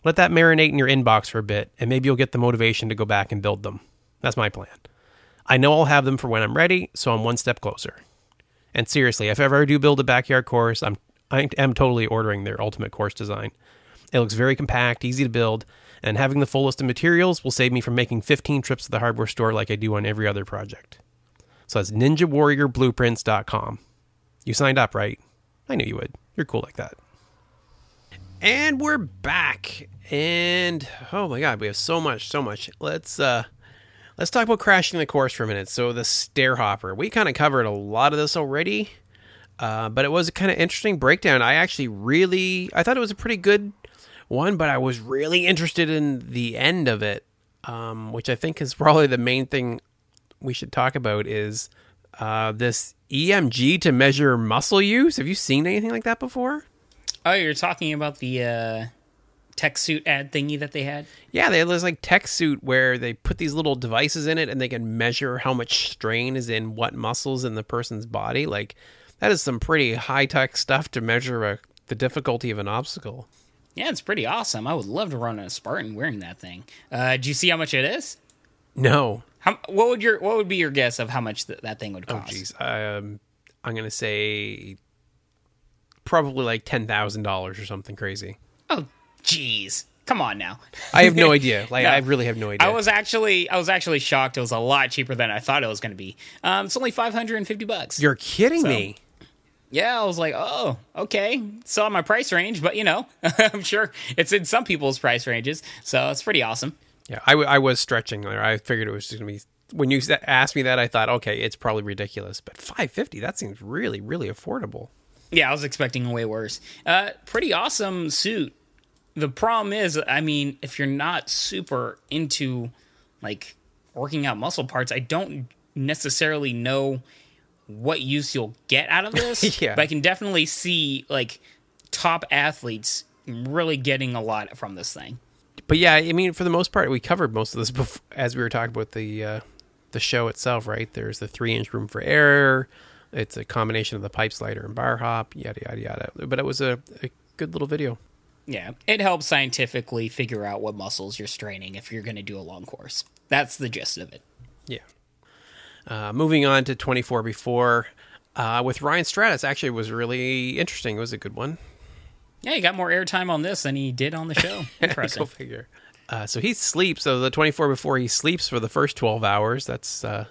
Let that marinate in your inbox for a bit, and maybe you'll get the motivation to go back and build them. That's my plan. I know I'll have them for when I'm ready, so I'm one step closer. And seriously, if ever I do build a backyard course, I am totally ordering their ultimate course design. It looks very compact, easy to build, and having the full list of materials will save me from making 15 trips to the hardware store like I do on every other project. So that's ninjawarriorblueprints.com. You signed up, right? I knew you would. You're cool like that. And we're back. And oh my god, we have so much. Let's talk about Crashing the Course for a minute. So the Stair Hopper. We kind of covered a lot of this already. But it was a kind of interesting breakdown. I thought it was a pretty good one, but I was really interested in the end of it, which I think is probably the main thing we should talk about is this EMG to measure muscle use. Have you seen anything like that before? Oh, you're talking about the tech suit ad thingy that they had? Yeah, they had this like tech suit where they put these little devices in it and they can measure how much strain is in what muscles in the person's body. Like, that is some pretty high-tech stuff to measure the difficulty of an obstacle. Yeah, it's pretty awesome. I would love to run a Spartan wearing that thing. Do you see how much it is? No. What would be your guess of how much that thing would cost? Oh, geez. I'm going to say probably like $10,000 or something crazy. Oh, geez. Come on now. I have no idea. No. I really have no idea. I was actually shocked. It was a lot cheaper than I thought it was going to be. It's only $550. You're kidding me. Yeah, I was like, oh, okay. Saw my price range, but I'm sure it's in some people's price ranges, so it's pretty awesome. Yeah, I was stretching there. I figured it was just going to be. When you asked me that, I thought, okay, it's probably ridiculous, but $550, that seems really, really affordable. Yeah, I was expecting way worse. Pretty awesome suit. The problem is, I mean, if you're not super into like working out muscle parts, I don't necessarily know what use you'll get out of this. Yeah. But I can definitely see like top athletes really getting a lot from this thing. But yeah, I mean, for the most part, we covered most of this before, as we were talking about the show itself, right? There's the 3-inch room for error. It's a combination of the pipe slider and bar hop, yada, yada, yada. But it was a good little video. Yeah, it helps scientifically figure out what muscles you're straining if you're going to do a long course. That's the gist of it. Yeah. Moving on to 24 before with Ryan Stratis, actually was really interesting. It was a good one. Yeah, he got more airtime on this than he did on the show. Interesting. Go figure. So he sleeps. So the 24 before, he sleeps for the first 12 hours. That's a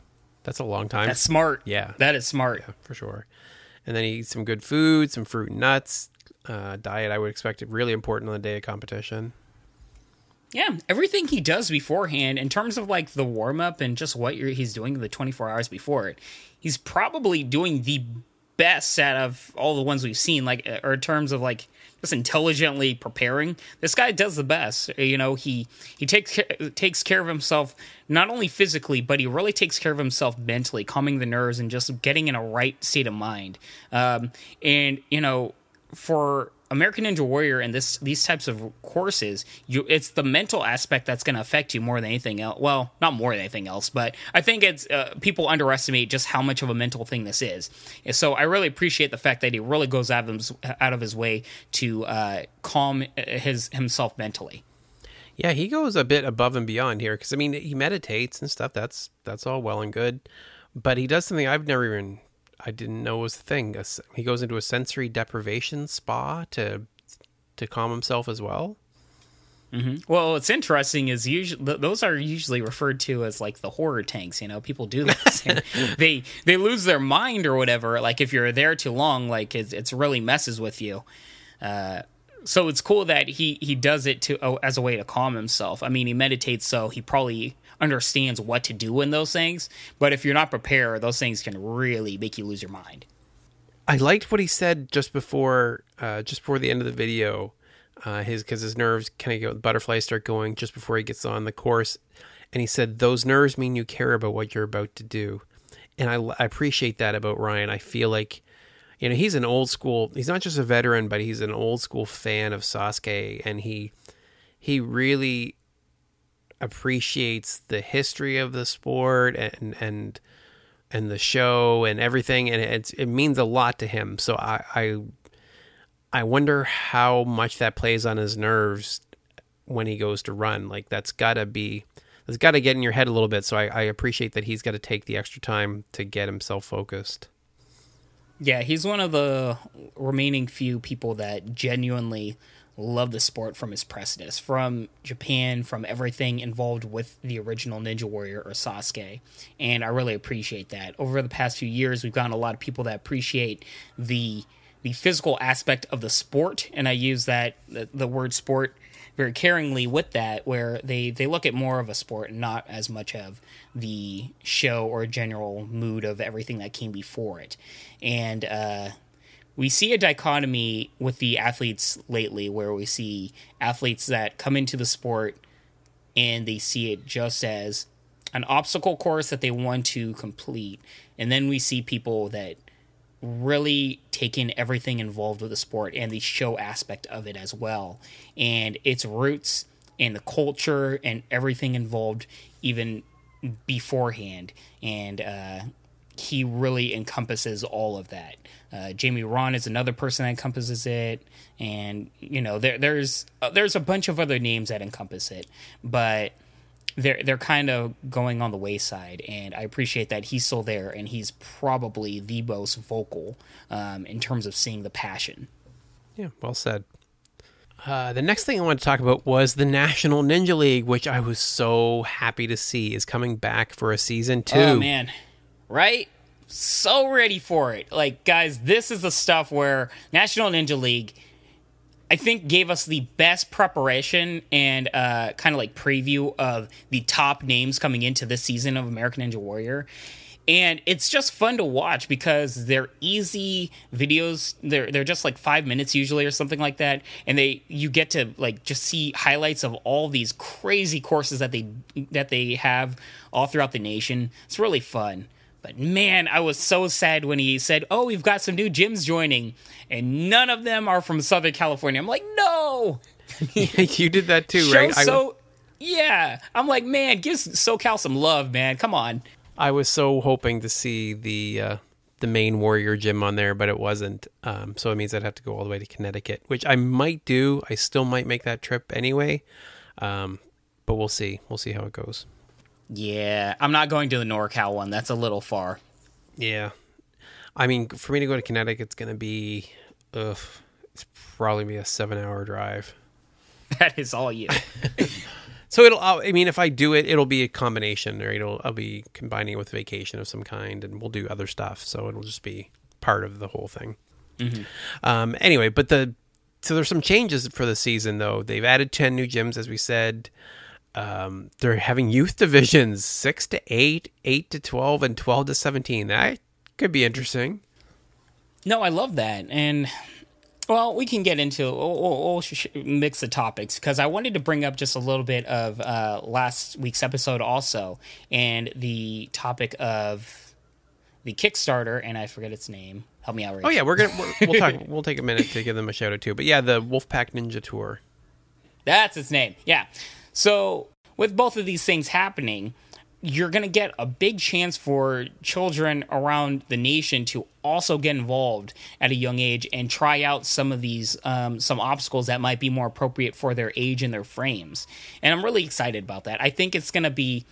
long time. That's smart. Yeah. That is smart. Yeah, for sure. And then he eats some good food, some fruit and nuts. Diet, I would expect it really important on the day of competition. Yeah, everything he does beforehand, in terms of like the warm up and just what he's doing the 24 hours before it, he's probably doing the best out of all the ones we've seen. Like, or in terms of like just intelligently preparing, this guy does the best. You know, he takes care of himself not only physically, but he really takes care of himself mentally, calming the nerves and just getting in a right state of mind. And you know, for American Ninja Warrior and these types of courses, it's the mental aspect that's going to affect you more than anything else. Well, not more than anything else, but I think it's people underestimate just how much of a mental thing this is. And so I really appreciate the fact that he really goes out of his way to calm himself mentally. Yeah, he goes a bit above and beyond here because I mean he meditates and stuff. That's all well and good, but he does something I didn't know was the thing. He goes into a sensory deprivation spa to calm himself as well. Mm-hmm. Well, what's interesting is those are usually referred to as like the horror tanks. You know, people do this. And they lose their mind or whatever. Like if you're there too long, like it's really messes with you. So it's cool that he does it as a way to calm himself. I mean, he meditates, so he probably understands what to do in those things. But if you're not prepared, those things can really make you lose your mind. I liked what he said just before the end of the video. Because his nerves kind of go, the butterflies start going just before he gets on the course, and he said those nerves mean you care about what you're about to do, and I appreciate that about Ryan. I feel like, you know, he's an old school. He's not just a veteran, but he's an old school fan of Sasuke, and he really appreciates the history of the sport and the show and everything, and it means a lot to him. So I wonder how much that plays on his nerves when he goes to run. Like that's got to get in your head a little bit. So I appreciate that he's got to take the extra time to get himself focused. Yeah, he's one of the remaining few people that genuinely love the sport from his precedence, from Japan, from everything involved with the original Ninja Warrior or Sasuke. And I really appreciate that. Over the past few years, we've gotten a lot of people that appreciate the physical aspect of the sport, and I use the word sport very caringly with that, where they look at more of a sport and not as much of the show or general mood of everything that came before it. And we see a dichotomy with the athletes lately, where we see athletes that come into the sport and they see it just as an obstacle course that they want to complete, and then we see people that really take in everything involved with the sport and the show aspect of it as well, and its roots and the culture and everything involved even beforehand. And he really encompasses all of that. Jamie Ron is another person that encompasses it, and you know there's a bunch of other names that encompass it, but they're kind of going on the wayside, and I appreciate that he's still there, and he's probably the most vocal in terms of seeing the passion. Yeah, well said. The next thing I wanted to talk about was the National Ninja League, which I was so happy to see is coming back for a season 2. Oh, man. Right? So ready for it. Like, guys, this is the stuff where National Ninja League, I think, gave us the best preparation and kind of like preview of the top names coming into this season of American Ninja Warrior. And it's just fun to watch because they're easy videos. They're just like 5 minutes usually or something like that. And you get to like just see highlights of all these crazy courses that they have all throughout the nation. It's really fun. But man, I was so sad when he said, "Oh, we've got some new gyms joining, and none of them are from Southern California." I'm like, no. You did that too, right? Yeah. I'm like, man, give SoCal some love, man. Come on. I was so hoping to see the main Warrior gym on there, but it wasn't. So it means I'd have to go all the way to Connecticut, which I might do. I still might make that trip anyway. But we'll see. We'll see how it goes. Yeah, I'm not going to the NorCal one. That's a little far. Yeah. I mean, for me to go to Connecticut, it's going to be, it's probably be a 7-hour drive. That is all you. So I mean, if I do it, it'll be a combination, right? I'll be combining it with vacation of some kind, and we'll do other stuff. So it'll just be part of the whole thing. Mm-hmm. Anyway, so there's some changes for the season, though. They've added 10 new gyms, as we said. They're having youth divisions, 6 to 8, 8 to 12, and 12 to 17. That could be interesting. No, I love that. And, well, we can get into, we'll mix the topics, because I wanted to bring up just a little bit of last week's episode also, and the topic of the Kickstarter, and I forget its name. Help me out, Rich. Oh, yeah, we'll talk. We'll take a minute to give them a shout out too. But yeah, the Wolfpack Ninja Tour. That's its name, yeah. So, with both of these things happening, you're going to get a big chance for children around the nation to also get involved at a young age and try out some of these, some obstacles that might be more appropriate for their age and their frames. And I'm really excited about that. I think it's going to be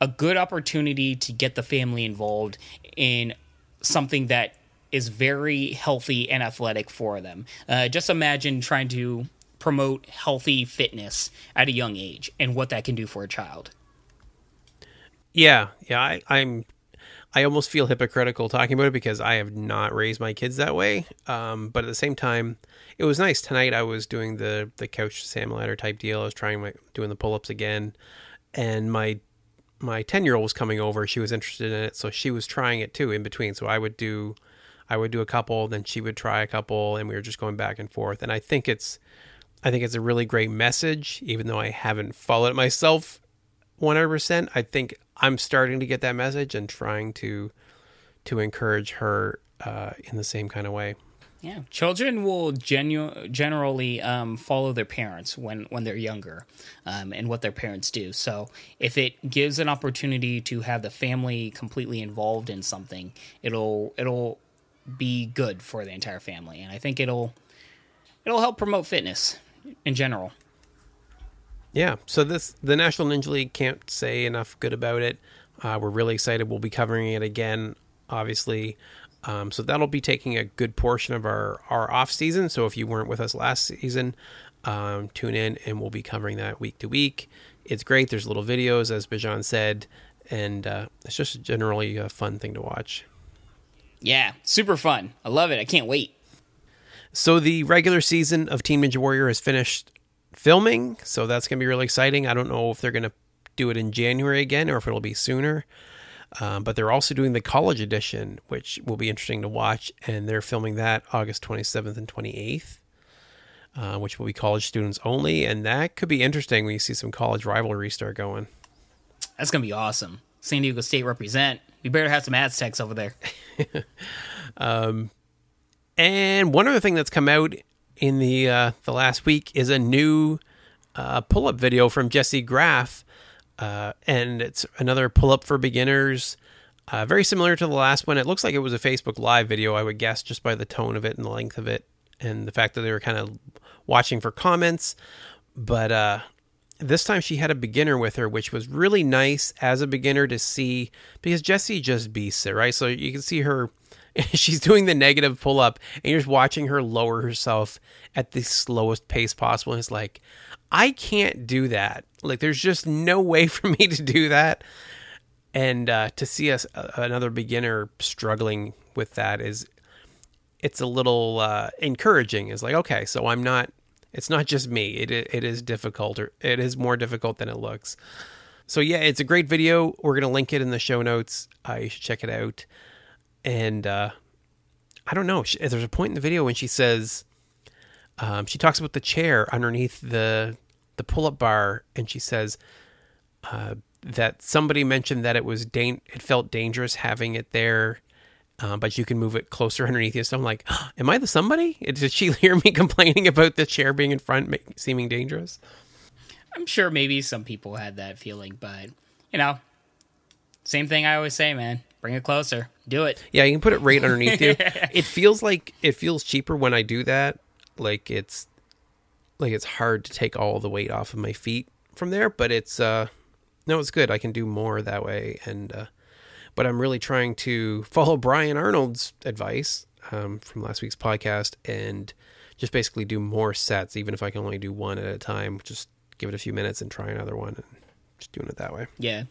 a good opportunity to get the family involved in something that is very healthy and athletic for them. Just imagine trying to promote healthy fitness at a young age and what that can do for a child. Yeah. I almost feel hypocritical talking about it because I have not raised my kids that way. But at the same time, it was nice. Tonight I was doing the couch Sam ladder type deal. I was doing the pull-ups again, and my 10-year-old was coming over. She was interested in it, so she was trying it too in between. So I would do a couple, then she would try a couple, and we were just going back and forth. And I think it's a really great message, even though I haven't followed it myself 100%. I think I'm starting to get that message and trying to encourage her in the same kind of way. Yeah, children will generally follow their parents when they're younger, and what their parents do. So if it gives an opportunity to have the family completely involved in something, it'll be good for the entire family, and I think it'll help promote fitness in general. Yeah, so the National Ninja League, can't say enough good about it. We're really excited. We'll be covering it again, obviously. So that'll be taking a good portion of our off season. So if you weren't with us last season, tune in and we'll be covering that week to week. It's great. There's little videos, as Bijan said, and it's just generally a fun thing to watch. Yeah, super fun. I love it. I can't wait. So the regular season of Team Ninja Warrior has finished filming, so that's going to be really exciting. I don't know if they're going to do it in January again or if it'll be sooner. But they're also doing the college edition, which will be interesting to watch, and they're filming that August 27th and 28th, which will be college students only, and that could be interesting when you see some college rivalry start going. That's going to be awesome. San Diego State represent. We better have some Aztecs over there. And one other thing that's come out in the last week is a new pull-up video from Jesse Graff. And it's another pull-up for beginners, very similar to the last one. It looks like it was a Facebook Live video, I would guess, just by the tone of it and the length of it and the fact that they were kind of watching for comments. But this time she had a beginner with her, which was really nice as a beginner to see, because Jessie just beasts it, right? So you can see her, she's doing the negative pull-up, and you're just watching her lower herself at the slowest pace possible. And it's like, I can't do that. Like, there's just no way for me to do that. And to see another beginner struggling with that it's a little encouraging. It's like, okay, so it's not just me. It is difficult, or it is more difficult than it looks. So yeah, it's a great video. We're going to link it in the show notes. You should check it out. And I don't know. There's a point in the video when she says, she talks about the chair underneath the pull-up bar, and she says that somebody mentioned that it felt dangerous having it there, but you can move it closer underneath you. So I'm like, am I the somebody? Did she hear me complaining about the chair being in front seeming dangerous? I'm sure maybe some people had that feeling, but, same thing I always say, man. Bring it closer. Do it. Yeah, you can put it right underneath you. It feels cheaper when I do that. Like it's hard to take all the weight off of my feet from there, but it's No, it's good. I can do more that way. But I'm really trying to follow Brian Arnold's advice from last week's podcast and just basically do more sets, even if I can only do one at a time. Just give it a few minutes and try another one, and just doing it that way. Yeah.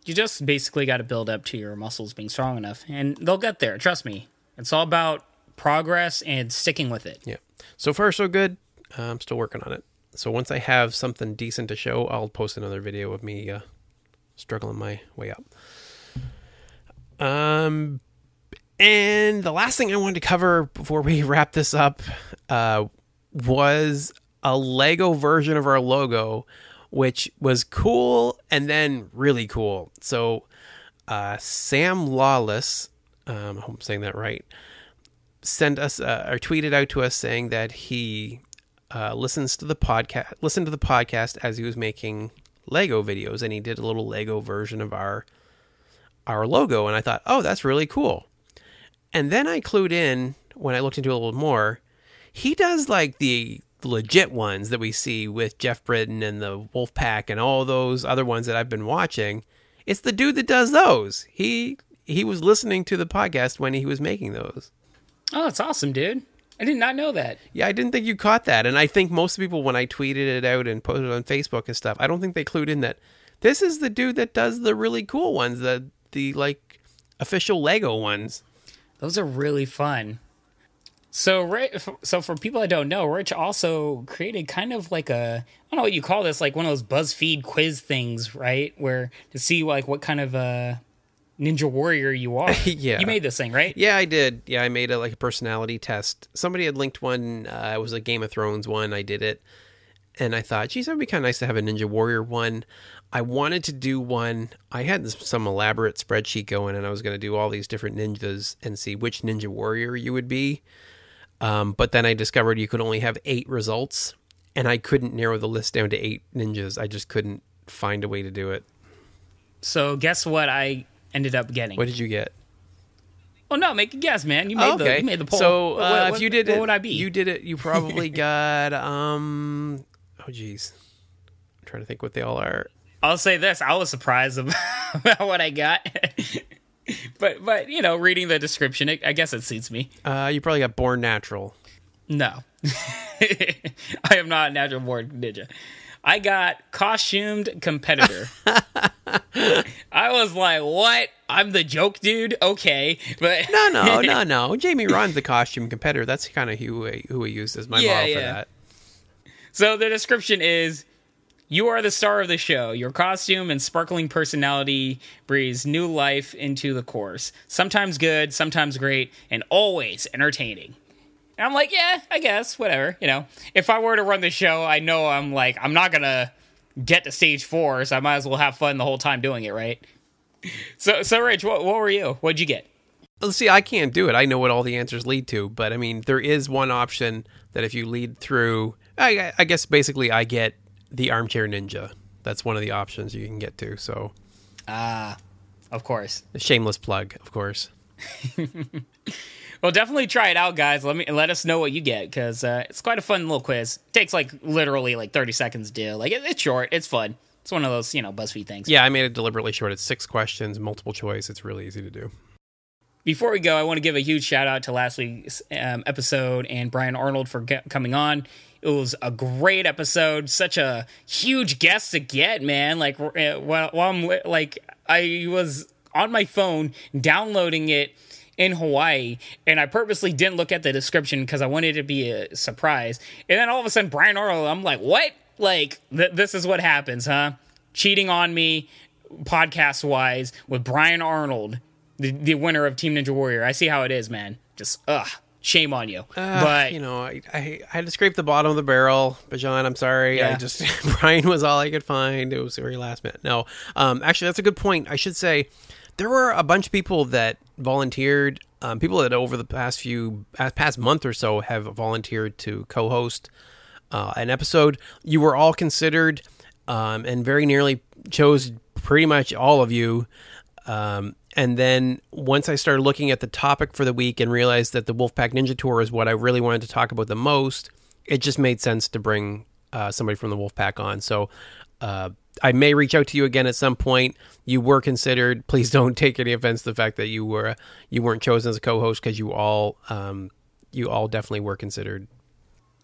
You just basically got to build up to your muscles being strong enough, and they'll get there. Trust me. It's all about progress and sticking with it. Yeah. So far, so good. I'm still working on it. So once I have something decent to show, I'll post another video of me struggling my way up. And the last thing I wanted to cover before we wrap this up was a Lego version of our logo, which was cool and then really cool. So Sam Lawless, I hope I'm saying that right, sent us or tweeted out to us saying that he listened to the podcast as he was making Lego videos, and he did a little Lego version of our logo, and I thought, oh, that's really cool. And then I clued in when I looked into it a little more. He does like the legit ones that we see with Jeff Britton and the Wolfpack and all those other ones that I've been watching. It's the dude that does those. He was listening to the podcast when he was making those. Oh, that's awesome, dude. I did not know that. Yeah, I didn't think you caught that. And I think most people, when I tweeted it out and posted it on Facebook and stuff, I don't think they clued in that this is the dude that does the really cool ones, the like official Lego ones. Those are really fun. So for people that don't know, Rich also created kind of like I don't know what you call this, like one of those BuzzFeed quiz things, right? Where to see like what kind of ninja warrior you are. Yeah. You made this thing, right? Yeah, I did. Yeah, I made a personality test. Somebody had linked one. It was a Game of Thrones one. I did it. And I thought, geez, that would be kind of nice to have a Ninja Warrior one. I wanted to do one. I had some elaborate spreadsheet going, and I was going to do all these different ninjas and see which Ninja Warrior you would be. But then I discovered you could only have 8 results, and I couldn't narrow the list down to 8 ninjas. I just couldn't find a way to do it. So guess what I ended up getting? What did you get? Oh no, make a guess, man. You made the poll. So if you did it, what would I be? You did it. You probably got oh geez, I'm trying to think what they all are. I'll say this: I was surprised about what I got, but you know, reading the description, I guess it suits me. You probably got Born Natural. No, I am not a natural born ninja. I got costumed competitor. I was like, what? I'm the joke dude? Okay. But No. Jamie Ron's the costume competitor. That's kind of who we used as my model for that. So the description is, you are the star of the show. Your costume and sparkling personality breathes new life into the course. Sometimes good, sometimes great, and always entertaining. And I'm like, yeah, I guess, whatever. You know, if I were to run the show, I know I'm not going to get to stage 4, so I might as well have fun the whole time doing it, right? So Rich, what were you? What'd you get? Well, see, I can't do it. I know what all the answers lead to, but I mean, there is one option that if you lead through, I guess basically I get the armchair ninja. That's one of the options you can get to, so. Of course. A shameless plug, of course. Well, definitely try it out, guys. Let us know what you get, because it's quite a fun little quiz. It takes literally 30 seconds to do. It's short. It's fun. It's one of those, BuzzFeed things. Yeah, I made it deliberately short. It's 6 questions, multiple choice. It's really easy to do. Before we go, I want to give a huge shout out to last week's episode and Brian Arnold for coming on. It was a great episode. Such a huge guest to get, man. I was on my phone downloading it in Hawaii, and I purposely didn't look at the description because I wanted it to be a surprise. And then all of a sudden, Brian Arnold, I'm like, what? This is what happens, huh? Cheating on me, podcast-wise, with Brian Arnold, the winner of Team Ninja Warrior. I see how it is, man. Just, shame on you. But I had to scrape the bottom of the barrel, Bijan. I'm sorry. Yeah. Brian was all I could find. It was very last minute. No, actually, that's a good point. I should say there were a bunch of people that volunteered. People that over the past month or so have volunteered to co-host an episode. You were all considered, and very nearly chose pretty much all of you. And then once I started looking at the topic for the week and realized that the Wolfpack Ninja Tour is what I really wanted to talk about the most, it just made sense to bring somebody from the Wolfpack on. So I may reach out to you again at some point. You were considered. Please don't take any offense to the fact that you weren't chosen as a co-host, because you all definitely were considered.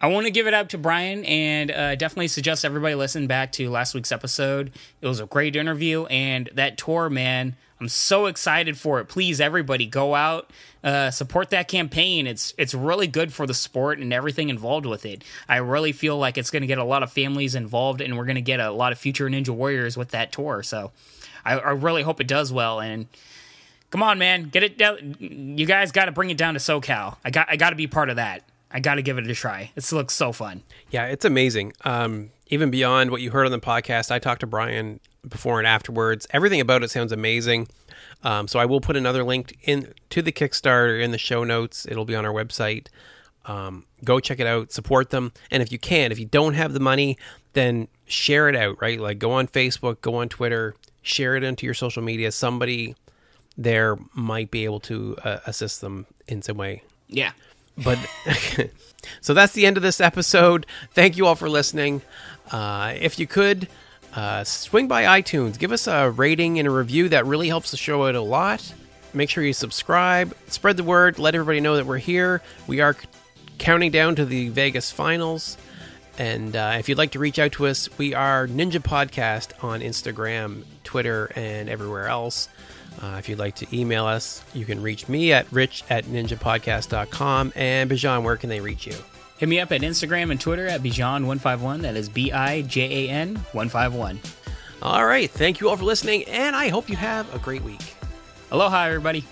I want to give it up to Brian, and definitely suggest everybody listen back to last week's episode. It was a great interview, and that tour, man, I'm so excited for it. Please, everybody, go out, support that campaign. It's really good for the sport and everything involved with it. I really feel like it's going to get a lot of families involved, and we're going to get a lot of future Ninja Warriors with that tour. So I really hope it does well. And come on, man, get it down. You guys got to bring it down to SoCal. I got to be part of that. I got to give it a try. It looks so fun. Yeah, it's amazing. Even beyond what you heard on the podcast, I talked to Brian before and afterwards. Everything about it sounds amazing. So I will put another link to the Kickstarter in the show notes. It'll be on our website. Go check it out, support them. And if you don't have the money, then share it out, right? Like, go on Facebook, go on Twitter, share it into your social media. Somebody there might be able to assist them in some way. Yeah. But so that's the end of this episode. Thank you all for listening. If you could swing by iTunes, give us a rating and a review. That really helps the show out a lot. Make sure you subscribe, spread the word, let everybody know that we're here. We are counting down to the Vegas finals. And if you'd like to reach out to us, we are Ninja Podcast on Instagram, Twitter, and everywhere else. If you'd like to email us, you can reach me at rich@ninjapodcast.com. And Bijan, where can they reach you? Hit me up at Instagram and Twitter at Bijan151. That is Bijan 151. All right. Thank you all for listening, and I hope you have a great week. Aloha, everybody.